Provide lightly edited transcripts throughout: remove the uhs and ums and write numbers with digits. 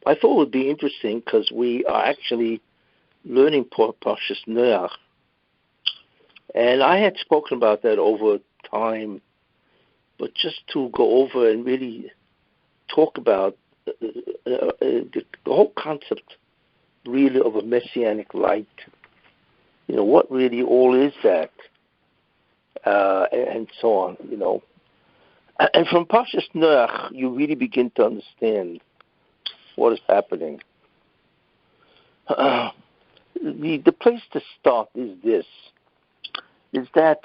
I thought it would be interesting because we are actually learning Parshas Noach. And I had spoken about that over time, but just to go over and really talk about the whole concept really of a Messianic light. What really all is that? And so on, And from Parshas Noach, you really begin to understand what is happening. The place to start is that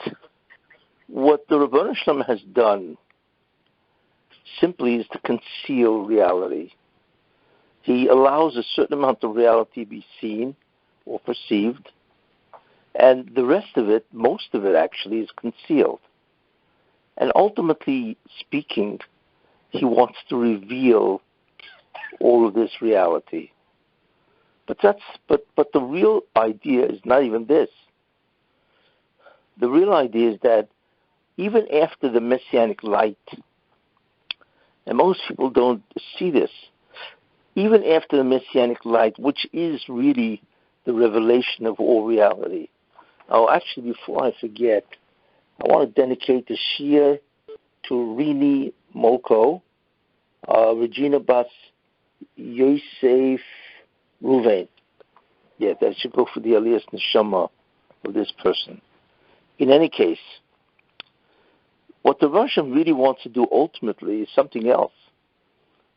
what the Rebbeinu Shalom has done simply is to conceal reality. He allows a certain amount of reality to be seen or perceived, and the rest of it, most of it actually, is concealed. And ultimately speaking, he wants to reveal all of this reality. But the real idea is not even this. The real idea is that even after the Messianic light, and most people don't see this, even after the Messianic light, which is really the revelation of all reality. Oh, actually, before I forget, I want to dedicate the Shiur to Rini Moko, Regina Bas Yosef Ruvain. Yeah, that should go for the Aliyas Neshama of this person. In any case, what the Russian really wants to do ultimately is something else.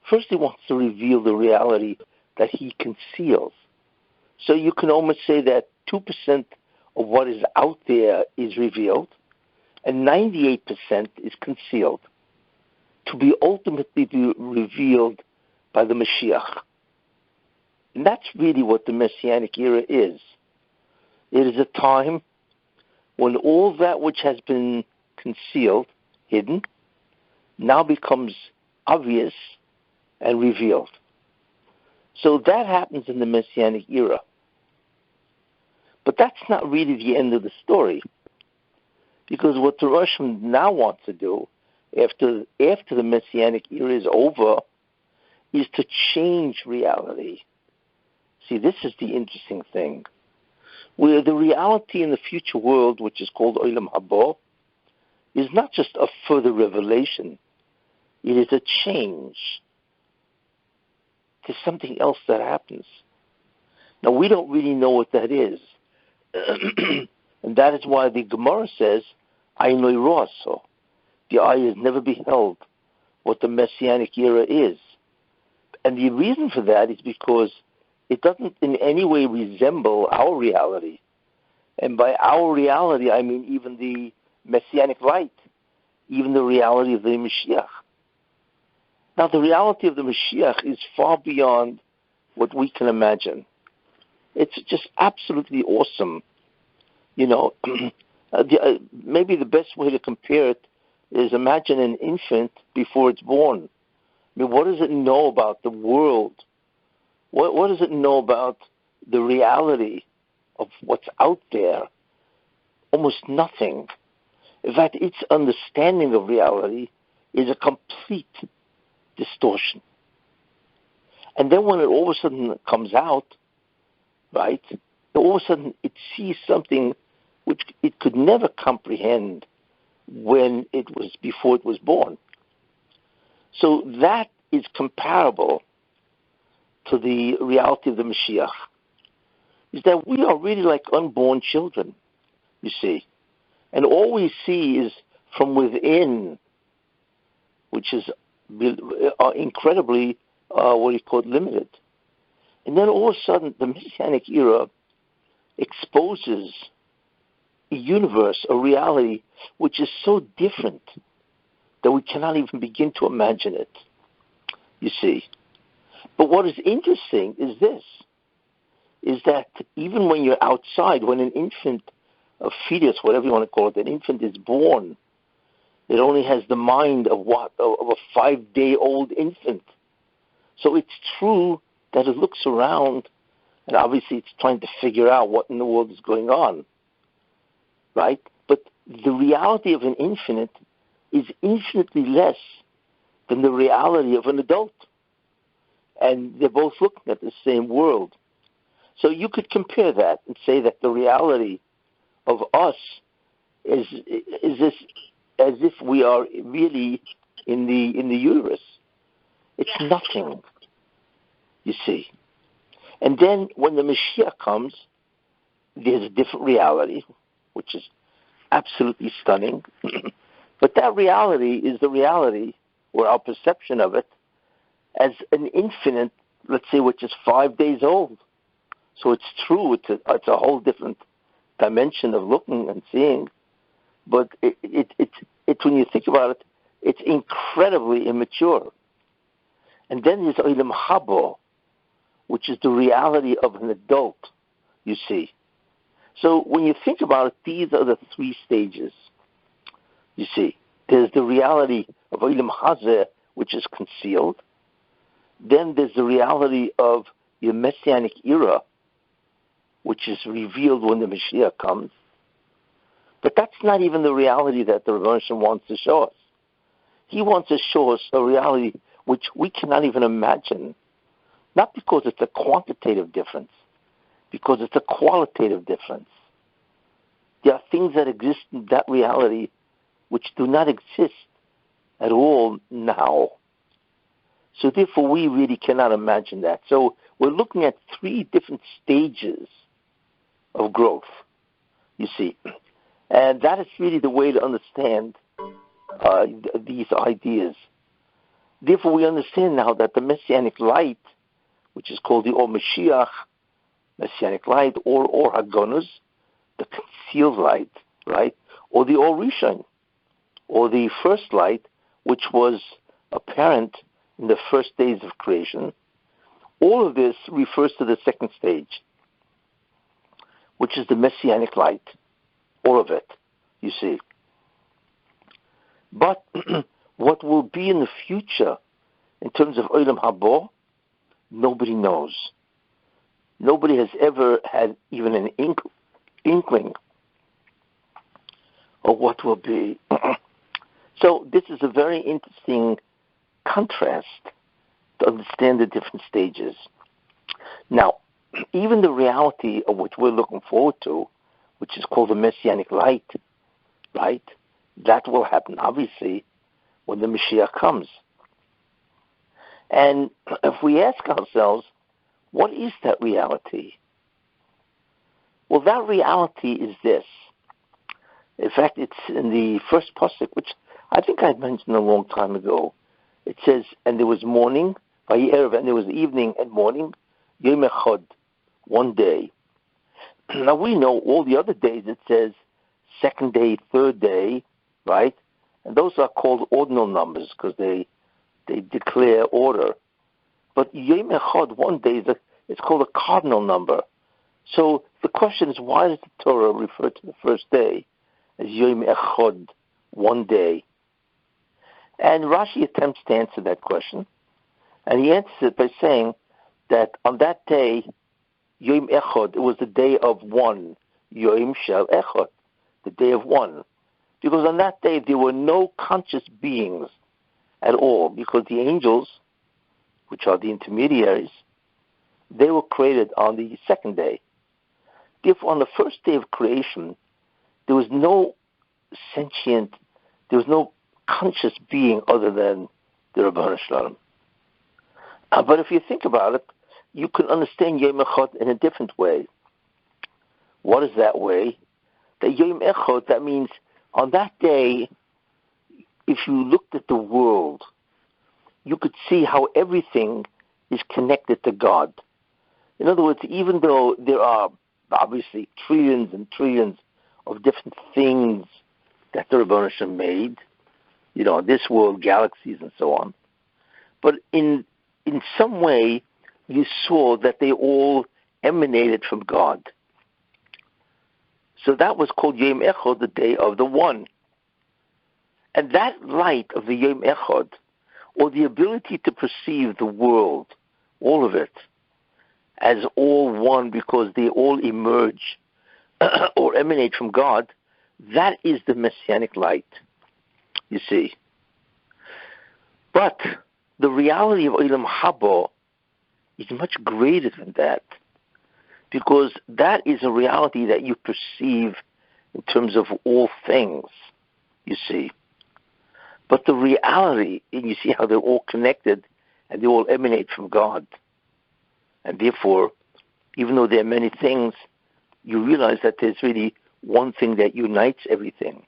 First, he wants to reveal the reality that he conceals. So you can almost say that 2% of what is out there is revealed, and 98% is concealed, to be ultimately revealed by the Mashiach. And that's really what the Messianic era is. It is a time when all that which has been concealed, hidden, now becomes obvious and revealed. So that happens in the Messianic era. But that's not really the end of the story. Because what the Russian now wants to do, after the Messianic era is over, is to change reality. See, this is the interesting thing. Where the reality in the future world, which is called Olam Haba, is not just a further revelation. It is a change to something else that happens. Now, we don't really know what that is. And that is why the Gemara says, Ayin lo yiraso. The eye has never beheld what the Messianic era is. And the reason for that is because it doesn't in any way resemble our reality. And by our reality, I mean even the Messianic light, even the reality of the Mashiach. Now, the reality of the Mashiach is far beyond what we can imagine. It's just absolutely awesome. Maybe the best way to compare it is imagine an infant before it's born. I mean, what does it know about the world? What does it know about the reality of what's out there? Almost nothing. In fact, its understanding of reality is a complete distortion. And then when it all of a sudden comes out, right, all of a sudden it sees something which it could never comprehend before it was born. So that is comparable to the reality of the Mashiach, is that we are really like unborn children, you see. And all we see is from within, which is incredibly, limited. And then all of a sudden, the Messianic era exposes a universe, a reality, which is so different that we cannot even begin to imagine it, you see. But what is interesting is this, is that even when you're outside, when an infant, a fetus, whatever you want to call it, an infant is born, it only has the mind of a 5-day-old infant. So it's true that it looks around, and obviously it's trying to figure out what in the world is going on, right? But the reality of an infant is infinitely less than the reality of an adult. and they're both looking at the same world. So you could compare that and say that the reality of us is this, as if we are really in the uterus. It's nothing, you see. And then when the Mashiach comes, there's a different reality, which is absolutely stunning. But that reality is the reality, or our perception of it, as an infinite, let's say, which is 5 days old. So it's true, it's a whole different dimension of looking and seeing. But it's when you think about it, it's incredibly immature. And then there's Olam Haba, which is the reality of an adult, you see. So when you think about it, these are the three stages, you see. There's the reality of Olam Hazeh, which is concealed. Then there's the reality of your Messianic era, which is revealed when the Mashiach comes. But that's not even the reality that the Rebbe wants to show us. He wants to show us a reality which we cannot even imagine. Not because it's a quantitative difference, because it's a qualitative difference. There are things that exist in that reality which do not exist at all now. So therefore, we really cannot imagine that. So we're looking at three different stages of growth, you see. And that is really the way to understand these ideas. Therefore, we understand now that the Messianic light, which is called the Or Mashiach, Messianic light, or Hagonus, the concealed light, right? Or the Or Rishon, or the first light, which was apparent in the first days of creation. All of this refers to the second stage, which is the Messianic light. All of it, you see. But what will be in the future in terms of Olam Haba, nobody knows. Nobody has ever had even an inkling of what will be. So this is a very interesting contrast to understand the different stages. Now, even the reality of what we're looking forward to, which is called the Messianic light, right? That will happen, obviously, when the Mashiach comes. And if we ask ourselves, what is that reality? Well, that reality is this. In fact, it's in the first pasuk, which I think I mentioned a long time ago. It says, and there was morning, and there was evening and morning, Yom Echad, one day. Now we know all the other days it says second day, third day, right? And those are called ordinal numbers because they declare order. But Yom Echad, one day, it's called a cardinal number. So the question is, why does the Torah refer to the first day as Yom Echad, one day? And Rashi attempts to answer that question. And he answers it by saying that on that day, Yom Echad, it was the day of one. Yom Shel Echad, the day of one. Because on that day, there were no conscious beings at all, because the angels, which are the intermediaries, they were created on the second day. Therefore, on the first day of creation, there was no sentient, there was no conscious being other than the Rabbi Shalom. But if you think about it, you can understand Yom Echad in a different way. What is that way? The Yom Echad, that means on that day, if you looked at the world, you could see how everything is connected to God. In other words, even though there are obviously trillions and trillions of different things that the Rebbe Hashem made, this world, galaxies and so on, but in some way, you saw that they all emanated from God. So that was called Yom Echad, the day of the one. And that light of the Yom Echad, or the ability to perceive the world, all of it, as all one because they all emerge or emanate from God, that is the Messianic light, you see. But the reality of Olam Haba is much greater than that, because that is a reality that you perceive in terms of all things, you see. But the reality, and you see how they're all connected, and they all emanate from God. And therefore, even though there are many things, you realize that there's really one thing that unites everything.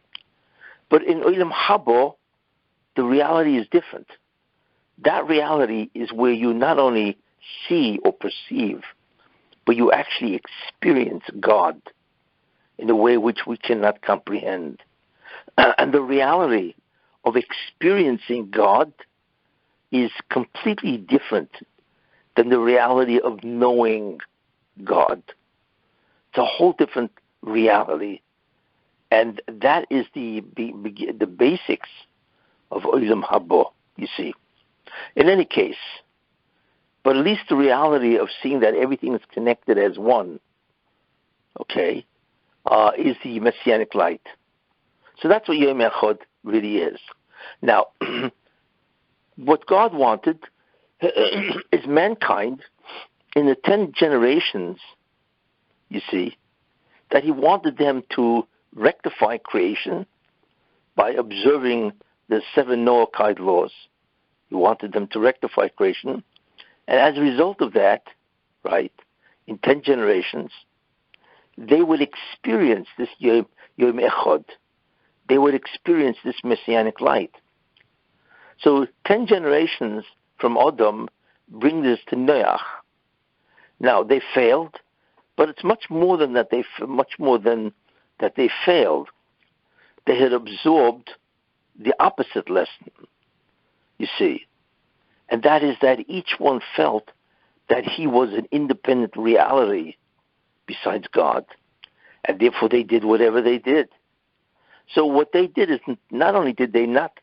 But in Olam Haba, the reality is different. That reality is where you not only see or perceive, but you actually experience God in a way which we cannot comprehend. And the reality of experiencing God is completely different than the reality of knowing God. It's a whole different reality. And that is the basics of Olam Haba, you see. In any case, but at least the reality of seeing that everything is connected as one, okay, is the Messianic light. So that's what Yom Echad really is. Now, what God wanted is mankind in the 10 generations, you see, that he wanted them to rectify creation by observing the 7 Noahide laws. He wanted them to rectify creation. And as a result of that, right, in 10 generations, they would experience this Yom Echad. They would experience this Messianic light. So 10 generations from Adam bring this to Noach. Now, they failed, but it's much more than that. They failed. They had absorbed the opposite lesson, you see. And that is that each one felt that he was an independent reality besides God. And therefore they did whatever they did. So what they did is not only did they not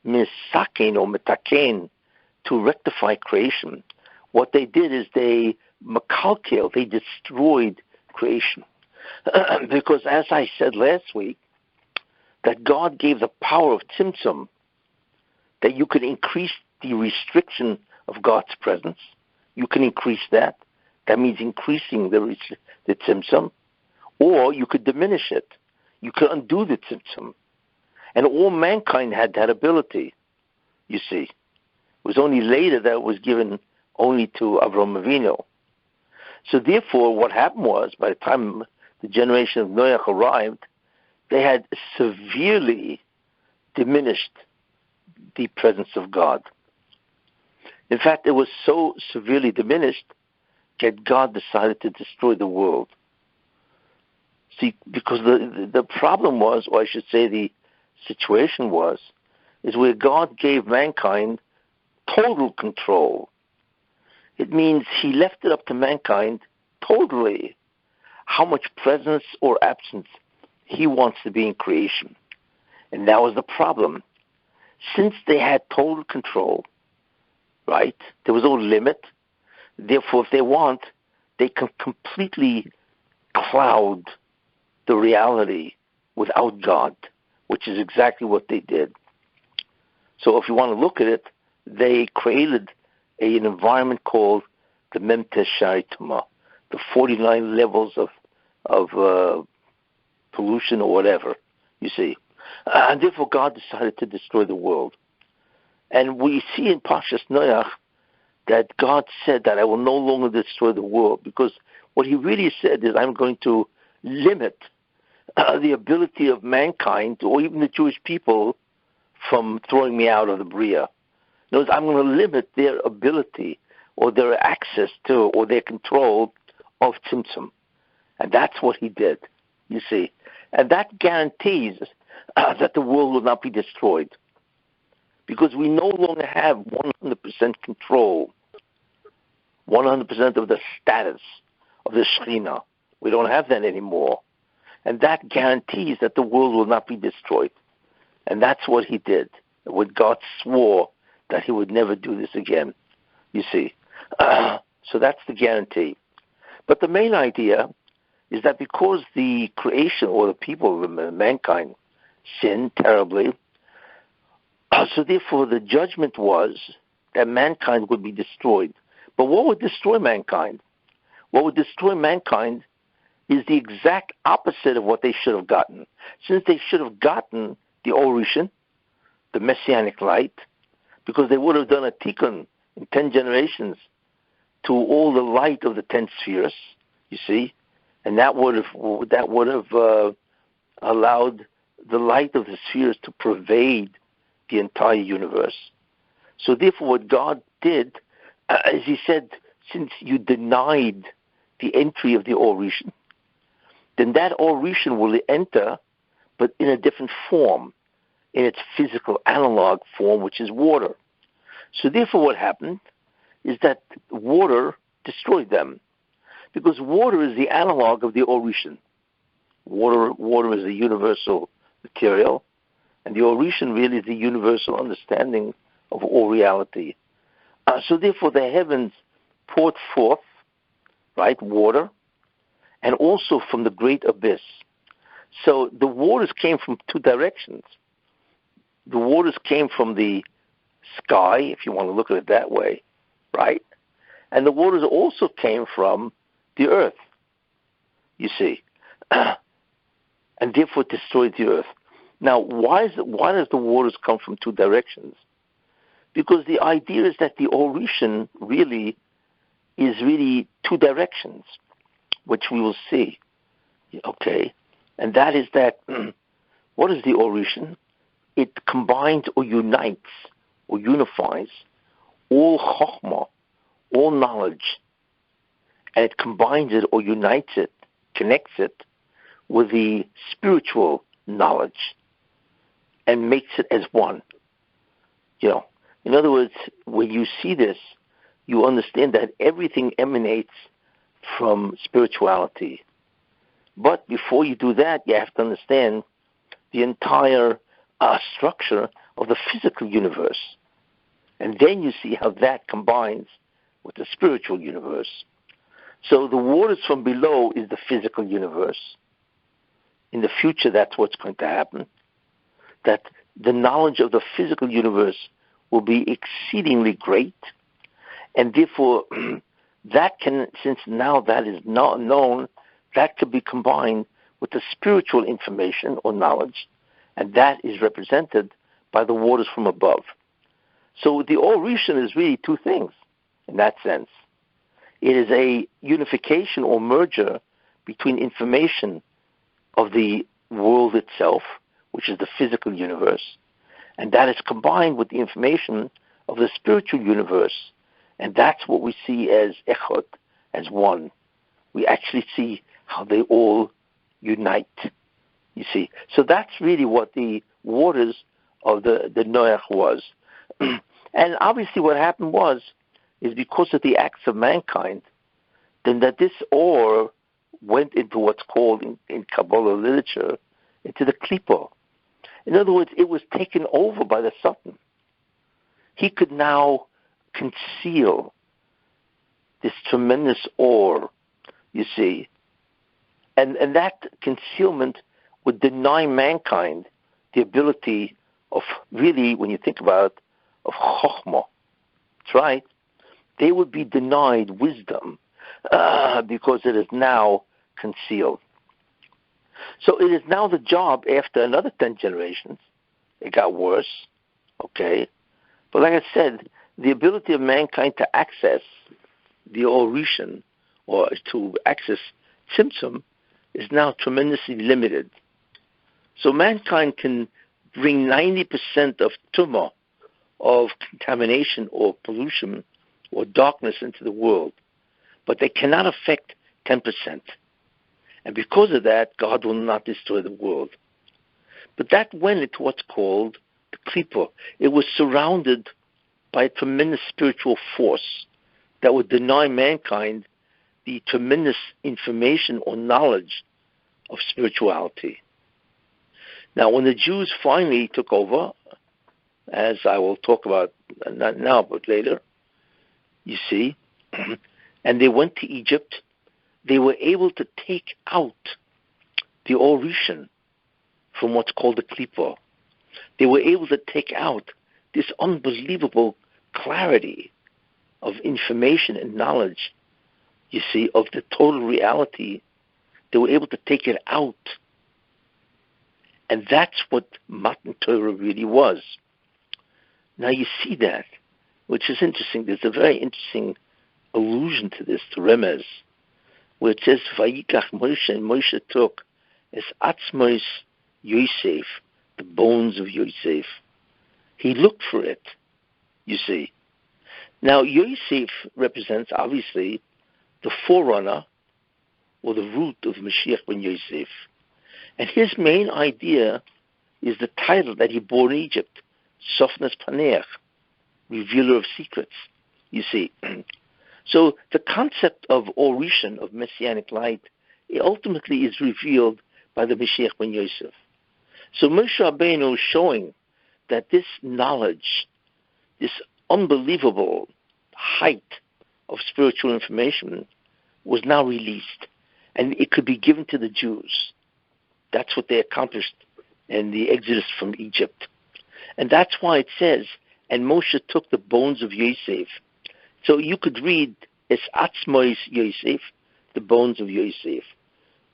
misaken or mitaken to rectify creation, what they did is they makalkel, they destroyed creation. Because as I said last week, that God gave the power of tzimtzum, that you could increase the restriction of God's presence. You can increase that. That means increasing the tzimtzum. Or you could diminish it. You could undo the tzimtzum. And all mankind had that ability, you see. It was only later that it was given only to Avraham Avinu. So therefore, what happened was, by the time the generation of Noach arrived, they had severely diminished the presence of God. In fact, it was so severely diminished that God decided to destroy the world. See, because the problem was, or I should say the situation was, is where God gave mankind total control. It means he left it up to mankind totally how much presence or absence he wants to be in creation. And that was the problem. Since they had total control, right, there was no limit. Therefore, if they want, they can completely cloud the reality without God, which is exactly what they did. So if you want to look at it, they created an environment called the Memtesh Shaituma, the 49 levels of pollution or whatever, you see. And therefore God decided to destroy the world. And we see in Parshas Noach that God said that I will no longer destroy the world, because what he really said is I'm going to limit the ability of mankind, or even the Jewish people, from throwing me out of the Bria. In other words, I'm going to limit their ability or their access to or their control of Tzimtzum. And that's what he did, you see. And that guarantees that the world will not be destroyed, because we no longer have 100% control, 100% of the status of the Shekhinah. We don't have that anymore. And that guarantees that the world will not be destroyed. And that's what he did. When God swore that he would never do this again, you see. So that's the guarantee. But the main idea is that because the creation, or the people, mankind, sinned terribly, so therefore the judgment was that mankind would be destroyed. But what would destroy mankind? What would destroy mankind is the exact opposite of what they should have gotten. Since they should have gotten the Orishan, the Messianic light, because they would have done a tikkun in 10 generations to all the light of the 10 spheres, you see, and that would have allowed the light of the spheres to pervade the entire universe. So therefore what God did, as he said, since you denied the entry of the Orishan, then that Orishan will enter, but in a different form, in its physical analog form, which is water. So therefore what happened is that water destroyed them, because water is the analog of the Orishan. Water is the universal material, and the Orishan really is the universal understanding of all reality. So therefore the heavens poured forth, right, water, and also from the great abyss. So the waters came from two directions. The waters came from the sky, if you want to look at it that way, right? And the waters also came from the earth, you see, and therefore destroyed the earth. Now, why does the waters come from two directions? Because the idea is that the Orishan is really two directions, which we will see, okay? And that is that, what is the Orishan? It combines or unites or unifies all chokhmah, all knowledge, and it combines it or unites it, connects it with the spiritual knowledge and makes it as one. You know, in other words, when you see this, you understand that everything emanates from spirituality. But before you do that, you have to understand the entire structure of the physical universe. And then you see how that combines with the spiritual universe. So the waters from below is the physical universe. In the future, that's what's going to happen. That the knowledge of the physical universe will be exceedingly great. And therefore, that can, since now that is not known, that could be combined with the spiritual information or knowledge, and that is represented by the waters from above. So the Orishan is really two things in that sense. It is a unification or merger between information of the world itself, which is the physical universe, and that is combined with the information of the spiritual universe, and that's what we see as echad, as one. We actually see how they all unite, you see. So that's really what the waters of the Noach was. And obviously what happened is because of the acts of mankind, then that this ore went into what's called in Kabbalah literature, into the klipa. In other words, it was taken over by the Satan. He could now conceal this tremendous ore, you see. And that concealment would deny mankind the ability of really, when you think about it, of chokhmah. That's right. They would be denied wisdom because it is now concealed. So it is now the job after another 10 generations. It got worse, okay? But like I said, the ability of mankind to access the Orishan or to access Tzimtzum is now tremendously limited. So mankind can bring 90% of tumah, of contamination or pollution or darkness into the world, but they cannot affect 10%. And because of that, God will not destroy the world. But that went into what's called the klipa. It was surrounded by a tremendous spiritual force that would deny mankind the tremendous information or knowledge of spirituality. Now, when the Jews finally took over, as I will talk about, not now, but later, you see, and they went to Egypt, they were able to take out the Orishan from what's called the klipa. They were able to take out this unbelievable clarity of information and knowledge, you see, of the total reality, they were able to take it out. And that's what Matan Torah really was. Now you see that, which is interesting. There's a very interesting allusion to this, to Remez, where it says, Vayikach Moshe, and Moshe took es atzmos Yosef, the bones of Yosef. He looked for it, you see. Now Yosef represents, obviously, the forerunner or the root of Mashiach ben Yosef. And his main idea is the title that he bore in Egypt, Sofnas Paneach, revealer of secrets, you see. So the concept of Orishan, of Messianic light, it ultimately is revealed by the Mashiach ben Yosef. So Moshe Rabbeinu is showing that this knowledge, this unbelievable height of spiritual information was now released, and it could be given to the Jews. That's what they accomplished in the exodus from Egypt. And that's why it says, and Moshe took the bones of Yosef. So you could read Es Atzmos Yosef, the bones of Yosef.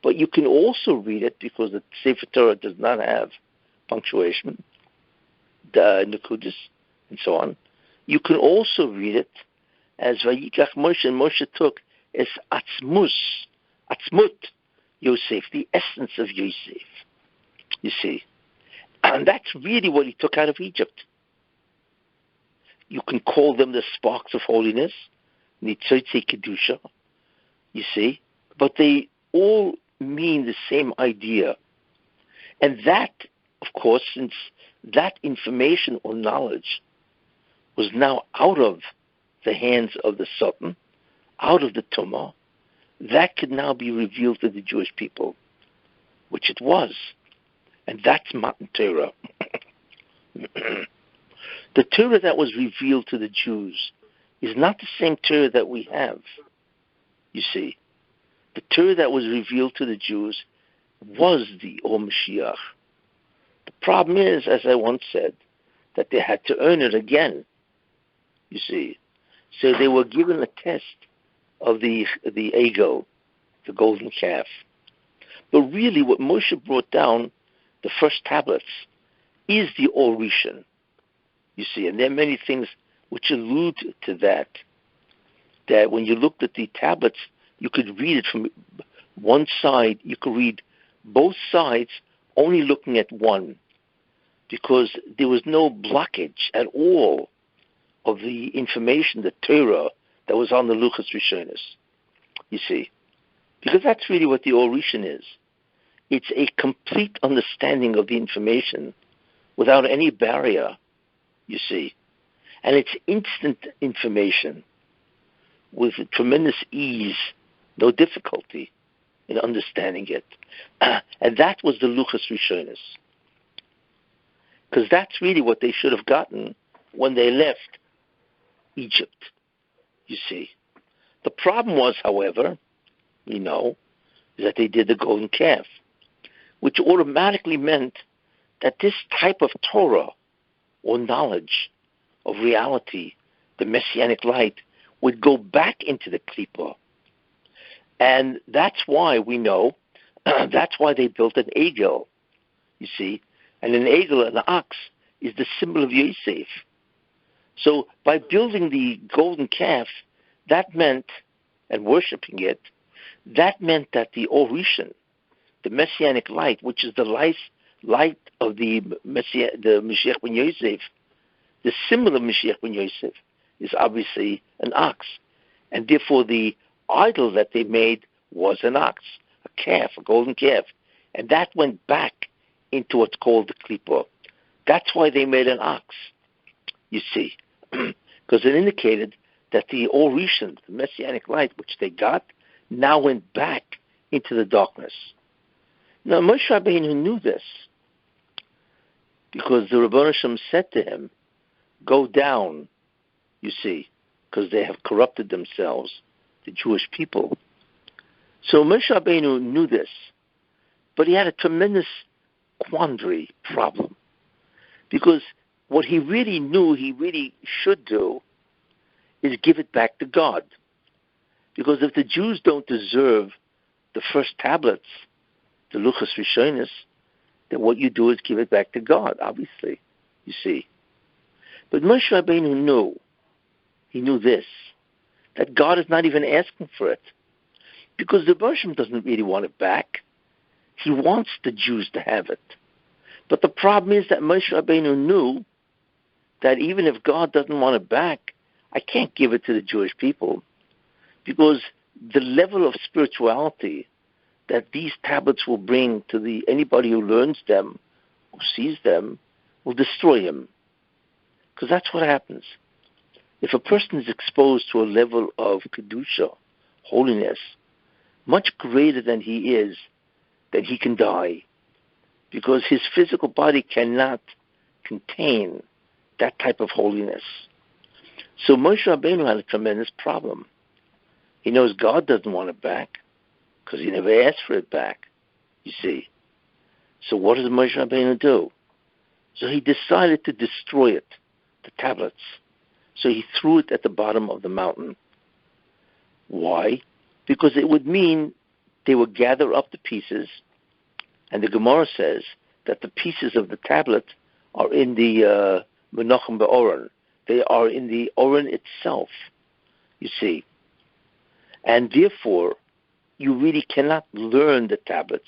But you can also read it, because the Sefer Torah does not have punctuation, the Nekudis, and so on. You can also read it as Vayikach Moshe, and Moshe took Es Atzmut Yosef, the essence of Yosef, you see. And that's really what he took out of Egypt. You can call them the sparks of holiness, Nitzotze Kedusha, you see, but they all mean the same idea. And that, of course, since that information or knowledge was now out of the hands of the Sultan, out of the Tumah, that could now be revealed to the Jewish people, which it was. And that's Matan Torah. The Torah that was revealed to the Jews is not the same Torah that we have, you see. The Torah that was revealed to the Jews was the Or Mashiach. The problem is, as I once said, that they had to earn it again, you see. So they were given a test of the Egel, the golden calf. But really what Moshe brought down, the first tablets, is the Orishan, you see. And there are many things which allude to that when you looked at the tablets, you could read it from one side, you could read both sides only looking at one, because there was no blockage at all of the information, the Torah, that was on the Luchas Rishonos, you see. Because that's really what the Orishan is. It's a complete understanding of the information without any barrier, you see. And it's instant information with tremendous ease, no difficulty in understanding it. And that was the Luchas Rishonos. Because that's really what they should have gotten when they left Egypt, you see. The problem was, however, we know, is that they did the golden calf, which automatically meant that this type of Torah or knowledge of reality, the Messianic light, would go back into the Klippa. And that's why we know, that's why they built an Egel, you see. And an Egel, an ox, is the symbol of Yosef. So by building the golden calf, that meant, and worshipping it, that meant that the Orishan, the Messianic light, which is the light of the Mashiach ben Yosef, the symbol of Mashiach ben Yosef is obviously an ox. And therefore the idol that they made was an ox, a calf, a golden calf. And that went back into what's called the Klippa. That's why they made an ox, you see, because it indicated that the Orishan, the Messianic light, which they got, now went back into the darkness. Now Moshe Rabbeinu knew this, because the Rebbeinu Shem said to him, go down, you see, because they have corrupted themselves, the Jewish people. So Moshe Rabbeinu knew this, but he had a tremendous quandary problem, because what he really knew he really should do is give it back to God. Because if the Jews don't deserve the first tablets, the Luchos Rishonos, then what you do is give it back to God, obviously, you see. But Moshe Rabbeinu knew, he knew this, that God is not even asking for it. Because the Bershom doesn't really want it back. He wants the Jews to have it. But the problem is that Moshe Rabbeinu knew that even if God doesn't want it back, I can't give it to the Jewish people. Because the level of spirituality that these tablets will bring to anybody who learns them, who sees them, will destroy him. Because that's what happens. If a person is exposed to a level of Kedusha, holiness, much greater than he is, then he can die. Because his physical body cannot contain that type of holiness. So Moshe Rabbeinu had a tremendous problem. He knows God doesn't want it back, because he never asked for it back, you see. So what does Moshe Rabbeinu do? So he decided to destroy it, the tablets. So he threw it at the bottom of the mountain. Why? Because it would mean they would gather up the pieces, and the Gemara says that the pieces of the tablet are in the Menachem Be'oron. They are in the Oron itself, you see. And therefore, you really cannot learn the tablets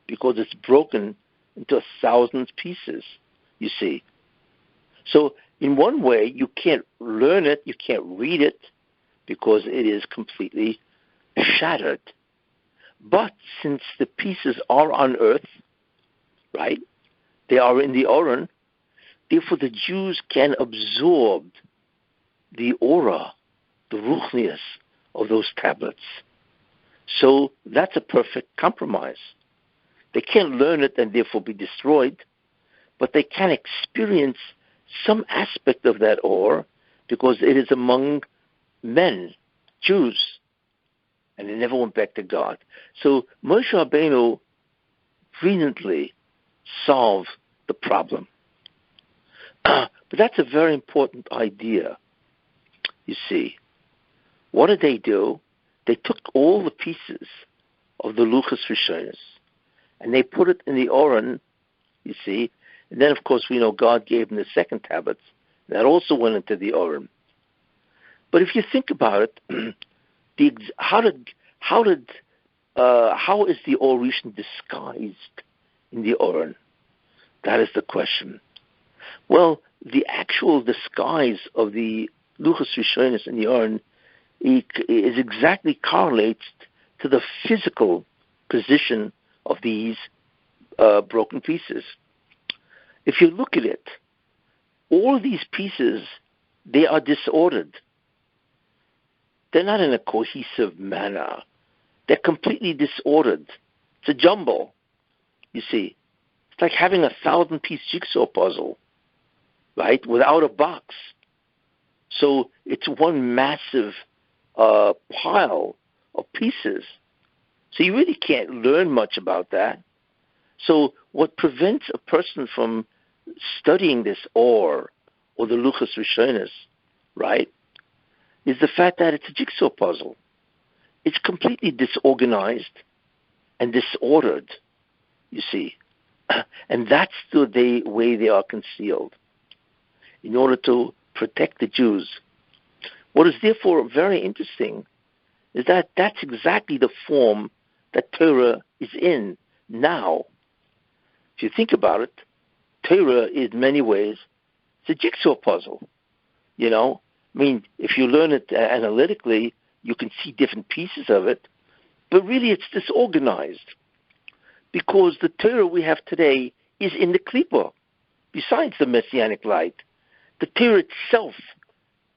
because it's broken into 1,000 pieces, you see. So in one way, you can't learn it, you can't read it, because it is completely shattered. But since the pieces are on earth, right, they are in the Oron, therefore the Jews can absorb the aura, the ruchnius of those tablets. So that's a perfect compromise. They can't learn it and therefore be destroyed, but they can experience some aspect of that aura because it is among men, Jews, and it never went back to God. So Moshe Rabbeinu brilliantly solved the problem. But that's a very important idea, you see. What did they do? They took all the pieces of the Luchos Rishonos and they put it in the Oron, you see. And then, of course, we know God gave them the second tablets. That also went into the Oron. But if you think about it, how is the Orishan disguised in the Oron? That is the question. Well, the actual disguise of the Luchos Rishonos in the Oron is exactly correlates to the physical position of these broken pieces. If you look at it, all these pieces, they are disordered. They're not in a cohesive manner. They're completely disordered. It's a jumble, you see. It's like having a 1,000-piece jigsaw puzzle, right, without a box. So it's one massive pile of pieces. So you really can't learn much about that. So what prevents a person from studying this or the Luchos Rishonos, right, is the fact that it's a jigsaw puzzle. It's completely disorganized and disordered, you see. And that's the way they are concealed in order to protect the Jews. What is therefore very interesting is that that's exactly the form that Torah is in now. If you think about it, Torah is in many ways, it's a jigsaw puzzle, you know. I mean, if you learn it analytically, you can see different pieces of it, but really it's disorganized because the Torah we have today is in the Klippa, besides the Messianic light. The Torah itself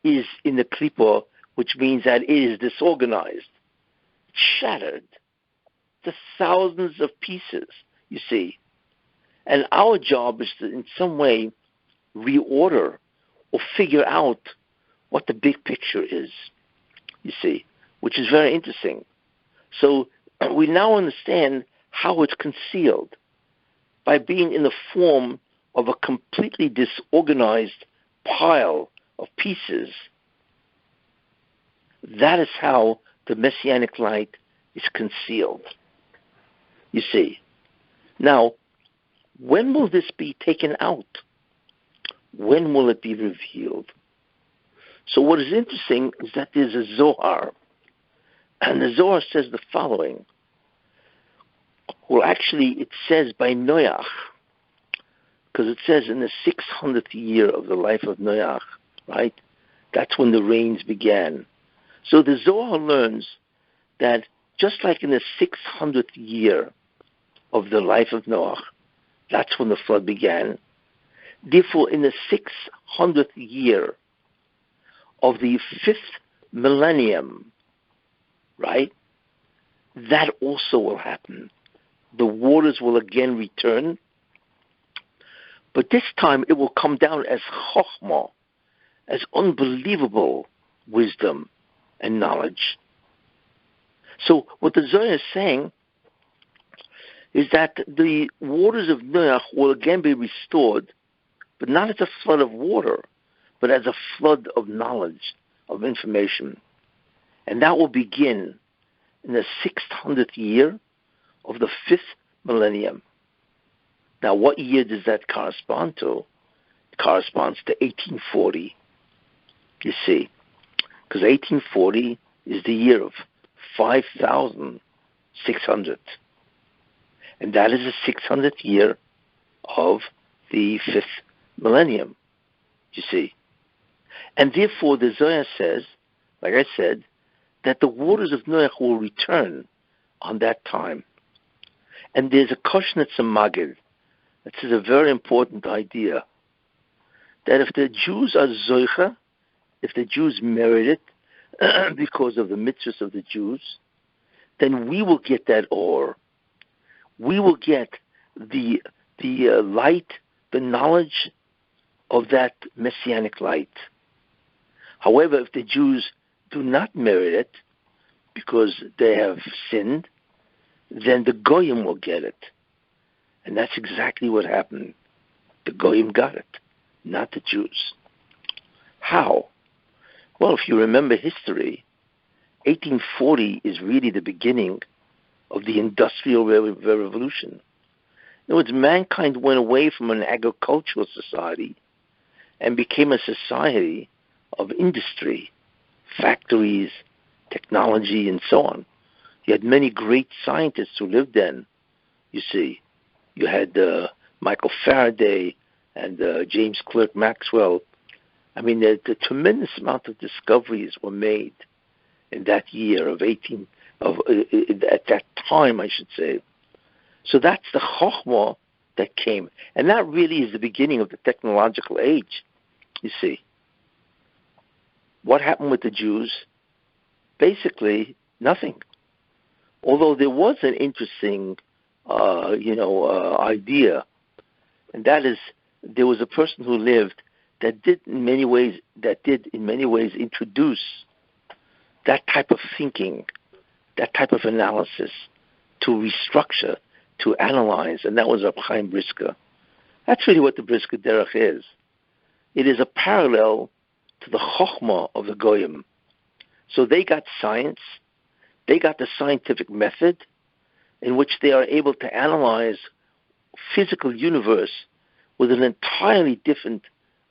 is in the Klippa, which means that it is disorganized, shattered, to thousands of pieces, you see. And our job is to, in some way, reorder or figure out what the big picture is, you see, which is very interesting. So we now understand how it's concealed by being in the form of a completely disorganized pile of pieces That is how the Messianic light is concealed. You see. Now, when will this be taken out? When will it be revealed? So what is interesting is that there's a Zohar. And the Zohar says the following. Well, actually, it says by Noach, because it says in the 600th year of the life of Noach, right? That's when the rains began. So the Zohar learns that just like in the 600th year of the life of Noach, that's when the flood began. Therefore, in the 600th year of the 5th millennium, right, that also will happen. The waters will again return, but this time it will come down as chokhmah, as unbelievable wisdom and knowledge. So what the Zohar is saying is that the waters of Noach will again be restored, but not as a flood of water, but as a flood of knowledge, of information. And that will begin in the 600th year of the 5th millennium. Now, what year does that correspond to? It corresponds to 1840, you see, because 1840 is the year of 5,600. And that is the 600th year of the 5th millennium, you see. And therefore, the Zohar says, like I said, that the waters of Noach will return on that time. And there's a Koshnetz Magid. This is a very important idea, that if the Jews are Zoicha, if the Jews merit it because of the mitzvahs of the Jews, then we will get that ore. We will get the light, the knowledge of that Messianic light. However, if the Jews do not merit it because they have sinned, then the Goyim will get it. And that's exactly what happened. The Goyim got it, not the Jews. How? Well, if you remember history, 1840 is really the beginning of the Industrial Revolution. In other words, mankind went away from an agricultural society and became a society of industry, factories, technology, and so on. You had many great scientists who lived then, you see. You had Michael Faraday and James Clerk Maxwell. I mean, the tremendous amount of discoveries were made in that year at that time, I should say. So that's the chokhmah that came. And that really is the beginning of the technological age, you see. What happened with the Jews? Basically, nothing. Although there was an interesting, idea, and that is there was a person who lived that did in many ways introduce that type of thinking, that type of analysis to restructure, to analyze, and that was Rabbi Chaim Brisker. That's really what the Brisker Derech is. It is a parallel to the Chokhmah of the Goyim. So they got science, they got the scientific method in which they are able to analyze physical universe with an entirely different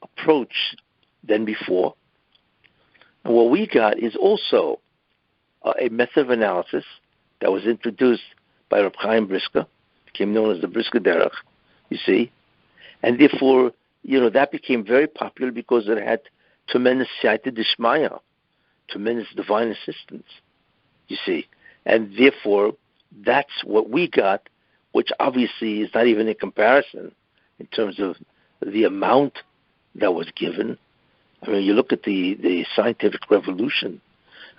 approach than before. And what we got is also a method of analysis that was introduced by Rabbi Chaim Brisker, became known as the Brisker Derech, you see. And therefore, that became very popular because it had tremendous siyata d'shmaya, tremendous divine assistance, you see. And therefore, that's what we got, which obviously is not even in comparison in terms of the amount that was given. I mean, you look at the scientific revolution,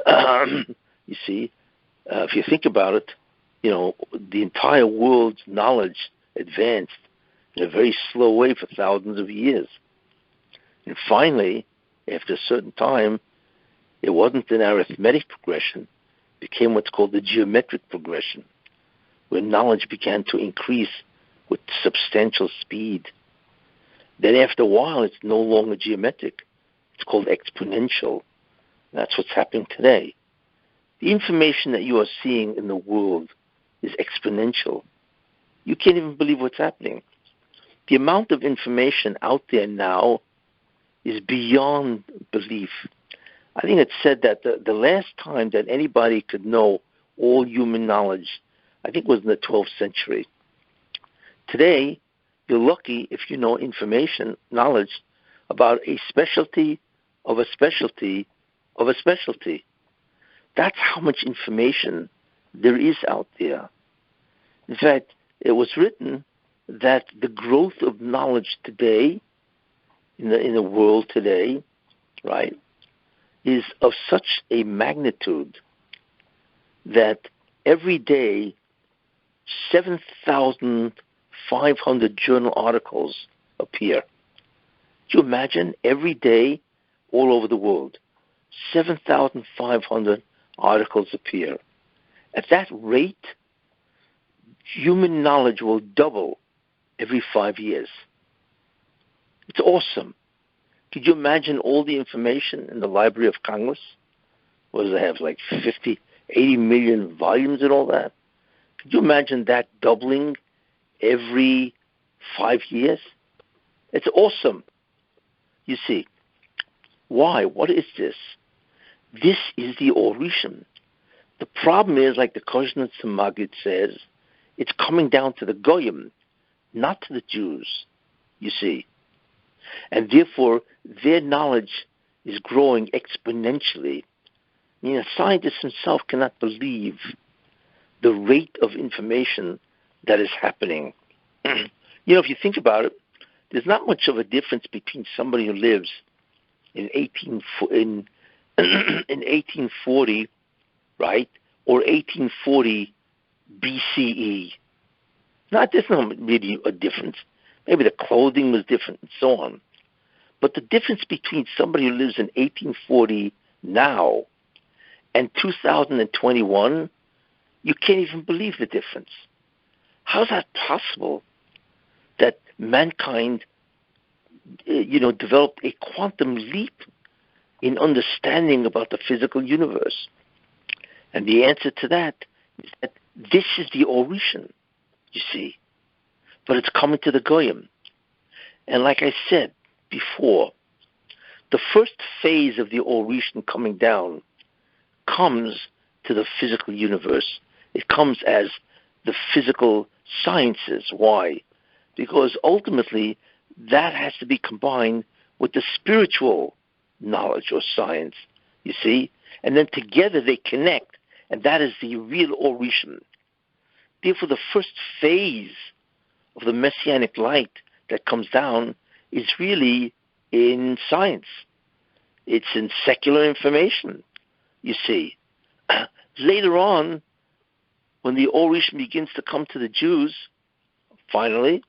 you see, if you think about it, the entire world's knowledge advanced in a very slow way for thousands of years. And finally, after a certain time, it wasn't an arithmetic progression, it became what's called the geometric progression, where knowledge began to increase with substantial speed. Then after a while, it's no longer geometric. It's called exponential. That's what's happening today. The information that you are seeing in the world is exponential. You can't even believe what's happening. The amount of information out there now is beyond belief. I think it's said that the last time that anybody could know all human knowledge, I think, was in the 12th century. Today, you're lucky if you know information, knowledge about a specialty of a specialty of a specialty. That's how much information there is out there. In fact, it was written that the growth of knowledge today, in the world today, right, is of such a magnitude that every day 7,500 journal articles appear. Do you imagine? Every day, all over the world, 7,500 articles appear. At that rate, human knowledge will double every 5 years. It's awesome. Could you imagine all the information in the Library of Congress? What does it have, like 50, 80 million volumes and all that? Could you imagine that doubling every 5 years? It's awesome. You see, why? What is this? This is the Orishim. The problem is, like the Koshnetz Maggid says, it's coming down to the Goyim, not to the Jews, you see. And therefore, their knowledge is growing exponentially. I mean, a scientist himself cannot believe the rate of information that is happening. If you think about it, there's not much of a difference between somebody who lives in 1840, right, or 1840 BCE. There's not really a difference. Maybe the clothing was different and so on. But the difference between somebody who lives in 1840 now and 2021, you can't even believe the difference. How's that possible that mankind, developed a quantum leap in understanding about the physical universe? And the answer to that is that this is the Orishim, you see. But it's coming to the Goyim. And like I said before, the first phase of the Orishim coming down comes to the physical universe. It comes as the physical sciences. Why? Because ultimately that has to be combined with the spiritual knowledge or science, you see? And then together they connect, and that is the real Orishim. Therefore, the first phase of the Messianic light that comes down is really in science. It's in secular information, you see. Later on, when the Orishim begins to come to the Jews, finally,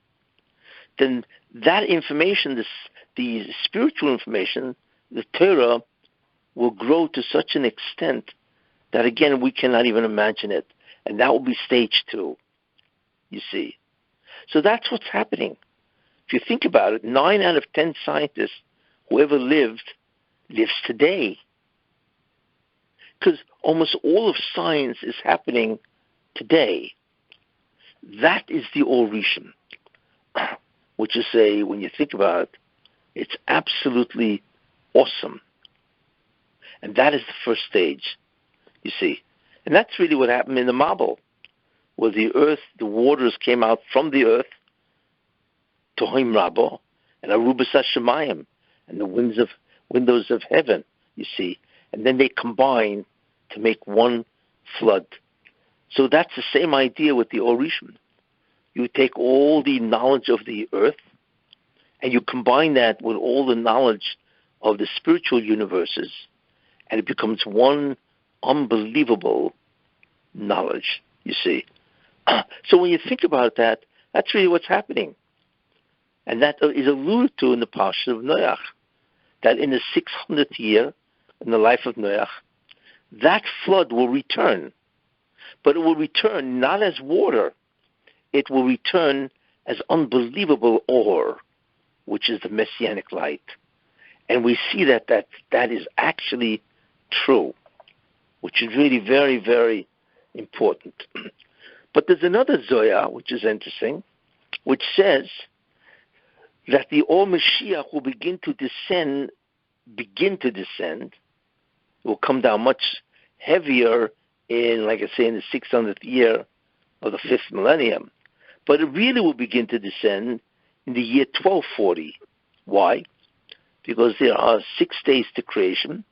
then that information, the spiritual information, the Torah, will grow to such an extent that, again, we cannot even imagine it. And that will be stage 2, you see. So that's what's happening. If you think about it, 9 out of 10 scientists, whoever lives today. Because almost all of science is happening today. That is the Orishim, which is when you think about it, it's absolutely awesome. And that is the first stage, you see. And that's really what happened in the Mabul, where the earth, the waters came out from the earth, Tohim Rabo, and Arubas HaShemayim, and the windows of heaven, you see. And then they combine to make one flood. So that's the same idea with the Orishim. You take all the knowledge of the earth, and you combine that with all the knowledge of the spiritual universes, and it becomes one unbelievable knowledge, you see. So when you think about that, that's really what's happening. And that is alluded to in the Parsha of Noach, that in the 600th year, in the life of Noach, that flood will return. But it will return not as water, it will return as unbelievable ore, which is the Messianic light. And we see that is actually true, which is really very, very important. But there's another Zoya, which is interesting, which says that the Or Mashiach will begin to descend, it will come down much heavier in, like I say, in the 600th year of the 5th millennium. But it really will begin to descend in the year 1240. Why? Because there are 6 days to creation: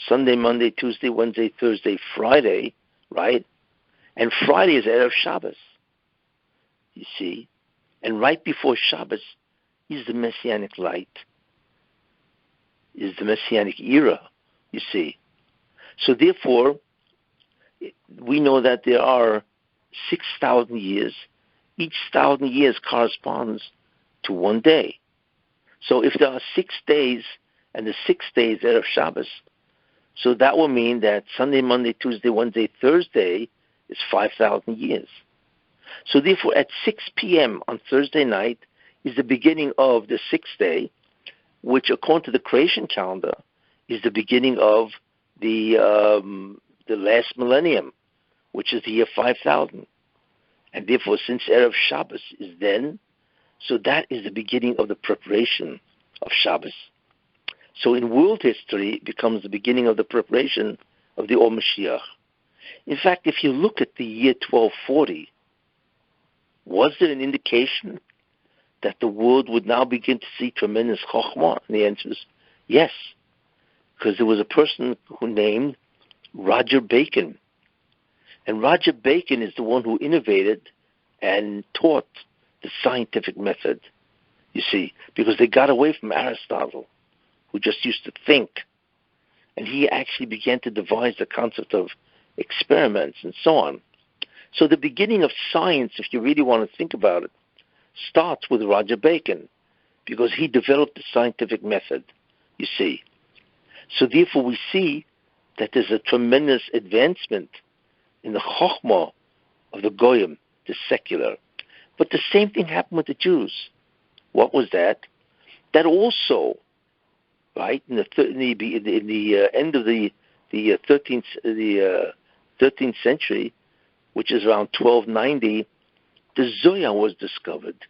Sunday, Monday, Tuesday, Wednesday, Thursday, Friday, right? And Friday is Erev Shabbos, you see. And right before Shabbos is the Messianic light, is the Messianic era, you see. So therefore, we know that there are 6,000 years. Each 1,000 years corresponds to 1 day. So if there are 6 days, and the 6 days Erev Shabbos, so that will mean that Sunday, Monday, Tuesday, Wednesday, Thursday is 5,000 years. So therefore, at 6 p.m. on Thursday night is the beginning of the 6th day, which, according to the creation calendar, is the beginning of the last millennium, which is the year 5,000. And therefore, since Erev Shabbos is then, so that is the beginning of the preparation of Shabbos. So in world history, it becomes the beginning of the preparation of the Or Mashiach. In fact, if you look at the year 1240, was there an indication that the world would now begin to see tremendous chokhmah? And the answer is yes, because there was a person who named Roger Bacon. And Roger Bacon is the one who innovated and taught the scientific method, you see, because they got away from Aristotle, who just used to think. And he actually began to devise the concept of experiments and so on. So the beginning of science, if you really want to think about it, starts with Roger Bacon, because he developed the scientific method, you see. So therefore we see that there's a tremendous advancement in the chokhmah of the goyim, the secular. But the same thing happened with the Jews. What was that? That also, right, in the end of the 13th century, which is around 1290, the Zoya was discovered,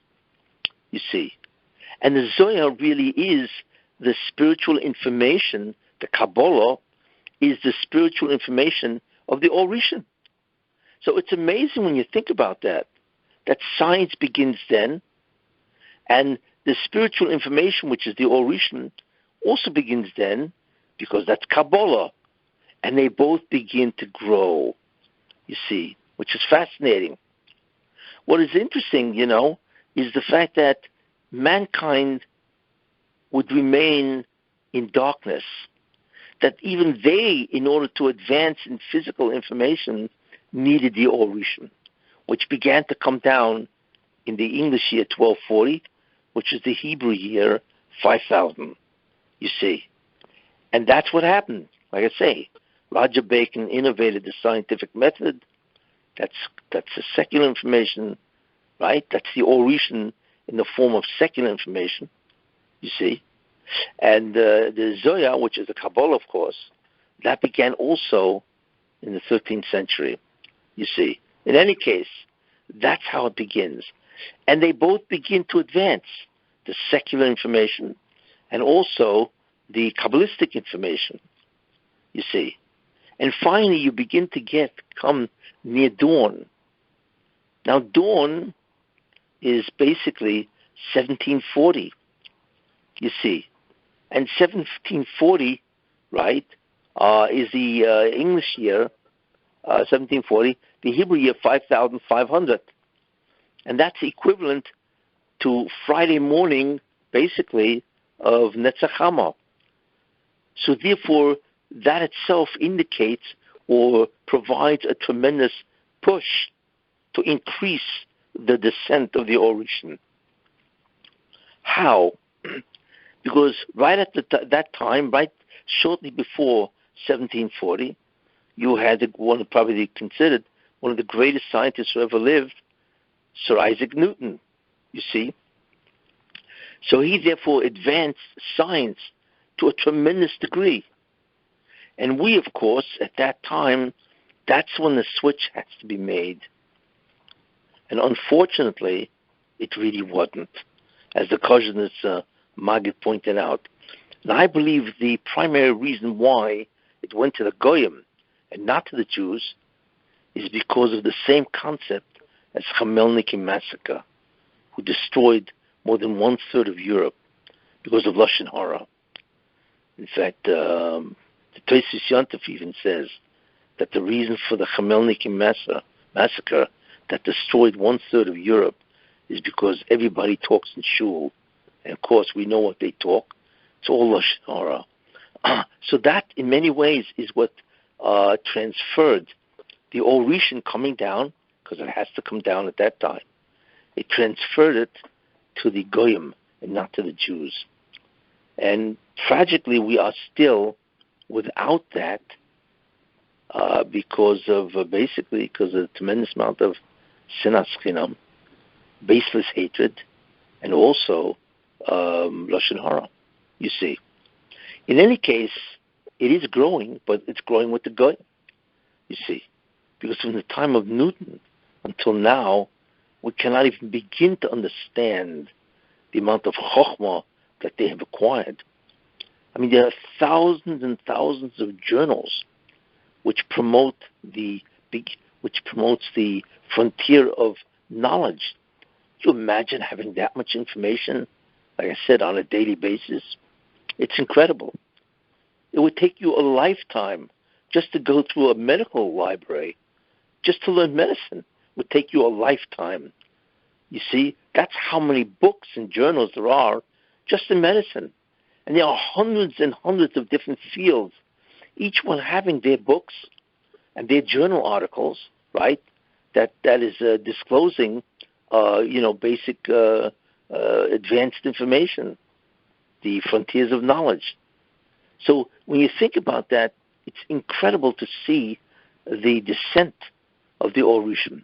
you see. And the Zoya really is the spiritual information, the Kabbalah is the spiritual information of the Orishim. So it's amazing when you think about that science begins then, and the spiritual information, which is the Orishim, also begins then, because that's Kabbalah. And they both begin to grow, you see, which is fascinating. What is interesting, is the fact that mankind would remain in darkness, that even they, in order to advance in physical information, needed the Orishim, which began to come down in the English year 1240, which is the Hebrew year 5000, you see. And that's what happened. Like I say, Roger Bacon innovated the scientific method. That's the secular information, right? That's the Orishim in the form of secular information, you see. And the Zoya, which is the Kabbalah, of course, that began also in the 13th century, you see. In any case, that's how it begins. And they both begin to advance, the secular information and also the Kabbalistic information, you see. And finally, you begin to come near dawn. Now, dawn is basically 1740, you see. And 1740, right, is the English year, 1740, the Hebrew year 5500. And that's equivalent to Friday morning, basically, of Netzach Hama. So therefore, that itself indicates or provides a tremendous push to increase the descent of the Orishim. How? Because right at that time, right shortly before 1740, you had probably considered one of the greatest scientists who ever lived, Sir Isaac Newton, you see. So he therefore advanced science to a tremendous degree. And we, of course, at that time, that's when the switch has to be made. And unfortunately, it really wasn't, as the Kozhnitz Maggid pointed out. And I believe the primary reason why it went to the Goyim and not to the Jews is because of the same concept as Khmelnytsky massacre, who destroyed more than one-third of Europe because of Lashon Hara. In fact, the Tosfos Yontif even says that the reason for the Khmelnytsky massacre that destroyed one-third of Europe is because everybody talks in shul. And of course, we know what they talk. It's all Lashon Hara. So that, in many ways, is what transferred the Or Rishon coming down, because it has to come down at that time. It transferred it to the Goyim and not to the Jews. And tragically, we are still without that because of the tremendous amount of sinas chinam, baseless hatred, and also Lashon Hara, you see. In any case, it is growing, but it's growing with the Goyim, you see. Because from the time of Newton until now, we cannot even begin to understand the amount of chokhmah that they have acquired. I mean, there are thousands and thousands of journals which promotes the frontier of knowledge. Can you imagine having that much information, like I said, on a daily basis? It's incredible. It would take you a lifetime just to go through a medical library, just to learn medicine would take you a lifetime. You see, that's how many books and journals there are just in medicine. And there are hundreds and hundreds of different fields, each one having their books and their journal articles, right, that is disclosing, basic advanced information, the frontiers of knowledge. So when you think about that, it's incredible to see the descent of the Or Rishon.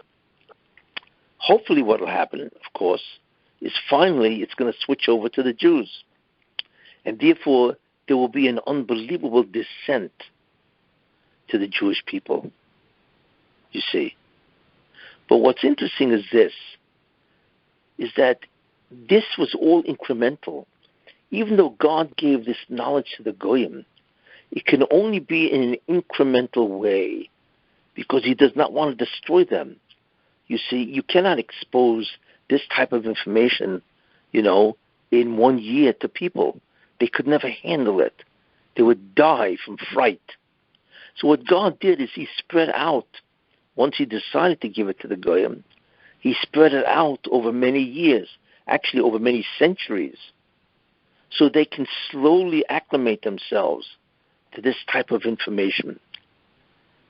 Hopefully what will happen, of course, is finally it's going to switch over to the Jews. And therefore, there will be an unbelievable descent to the Jewish people, you see. But what's interesting is that this was all incremental. Even though God gave this knowledge to the Goyim, it can only be in an incremental way because he does not want to destroy them. You see, you cannot expose this type of information, in 1 year to people. They could never handle it. They would die from fright. So what God did is he spread out. Once he decided to give it to the Goyim, he spread it out over many years, actually over many centuries, so they can slowly acclimate themselves to this type of information.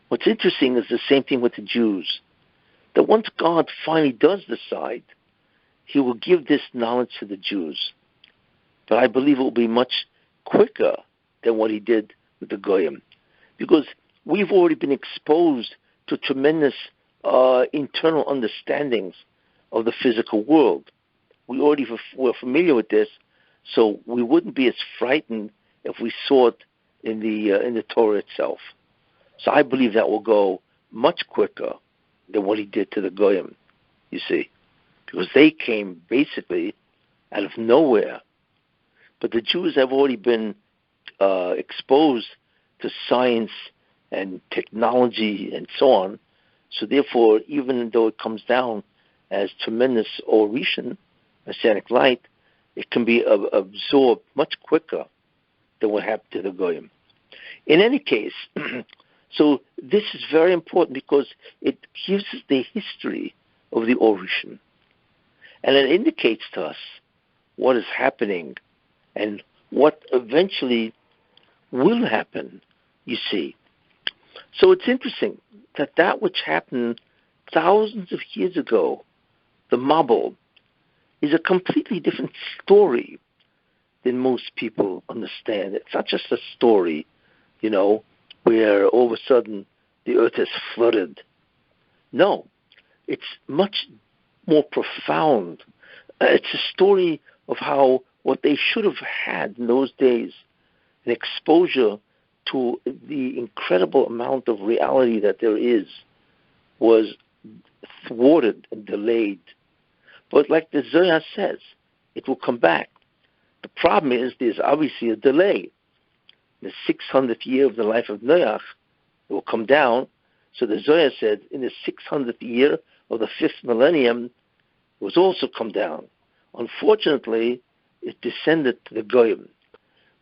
What's interesting is the same thing with the Jews, that once God finally does decide, he will give this knowledge to the Jews. But I believe it will be much quicker than what he did with the Goyim, because we've already been exposed to tremendous internal understandings of the physical world. We already were familiar with this, so we wouldn't be as frightened if we saw it in the Torah itself. So I believe that will go much quicker than what he did to the Goyim, you see, because they came basically out of nowhere. But the Jews have already been exposed to science and technology and so on. So therefore, even though it comes down as tremendous Or Rishon, Messianic light, it can be absorbed much quicker than what happened to the Goyim. In any case, so this is very important because it gives us the history of the Or Rishon. And it indicates to us what is happening and what eventually will happen, you see. So it's interesting that which happened thousands of years ago, the Mabul, is a completely different story than most people understand. It's not just a story, where all of a sudden the earth is flooded. No, it's much more profound. It's a story of how what they should have had in those days, an exposure to the incredible amount of reality that there is was thwarted and delayed. But like the Zohar says, it will come back. The problem is there's obviously a delay. In the 600th year of the life of Noach, it will come down. So the Zohar said in the 600th year of the 5th millennium, it was also come down. Unfortunately, it descended to the Goyim.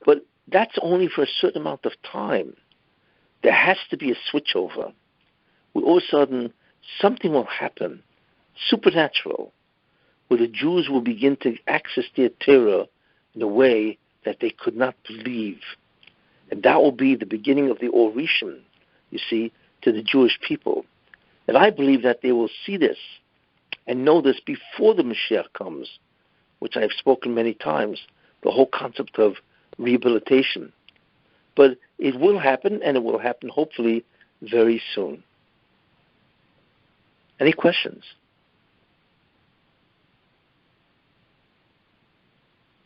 But that's only for a certain amount of time. There has to be a switchover. All of a sudden, something will happen, supernatural, where the Jews will begin to access their Torah in a way that they could not believe. And that will be the beginning of the Orishim, you see, to the Jewish people. And I believe that they will see this and know this before the Mashiach comes, which I have spoken many times, the whole concept of rehabilitation. But it will happen, and it will happen hopefully very soon. Any questions?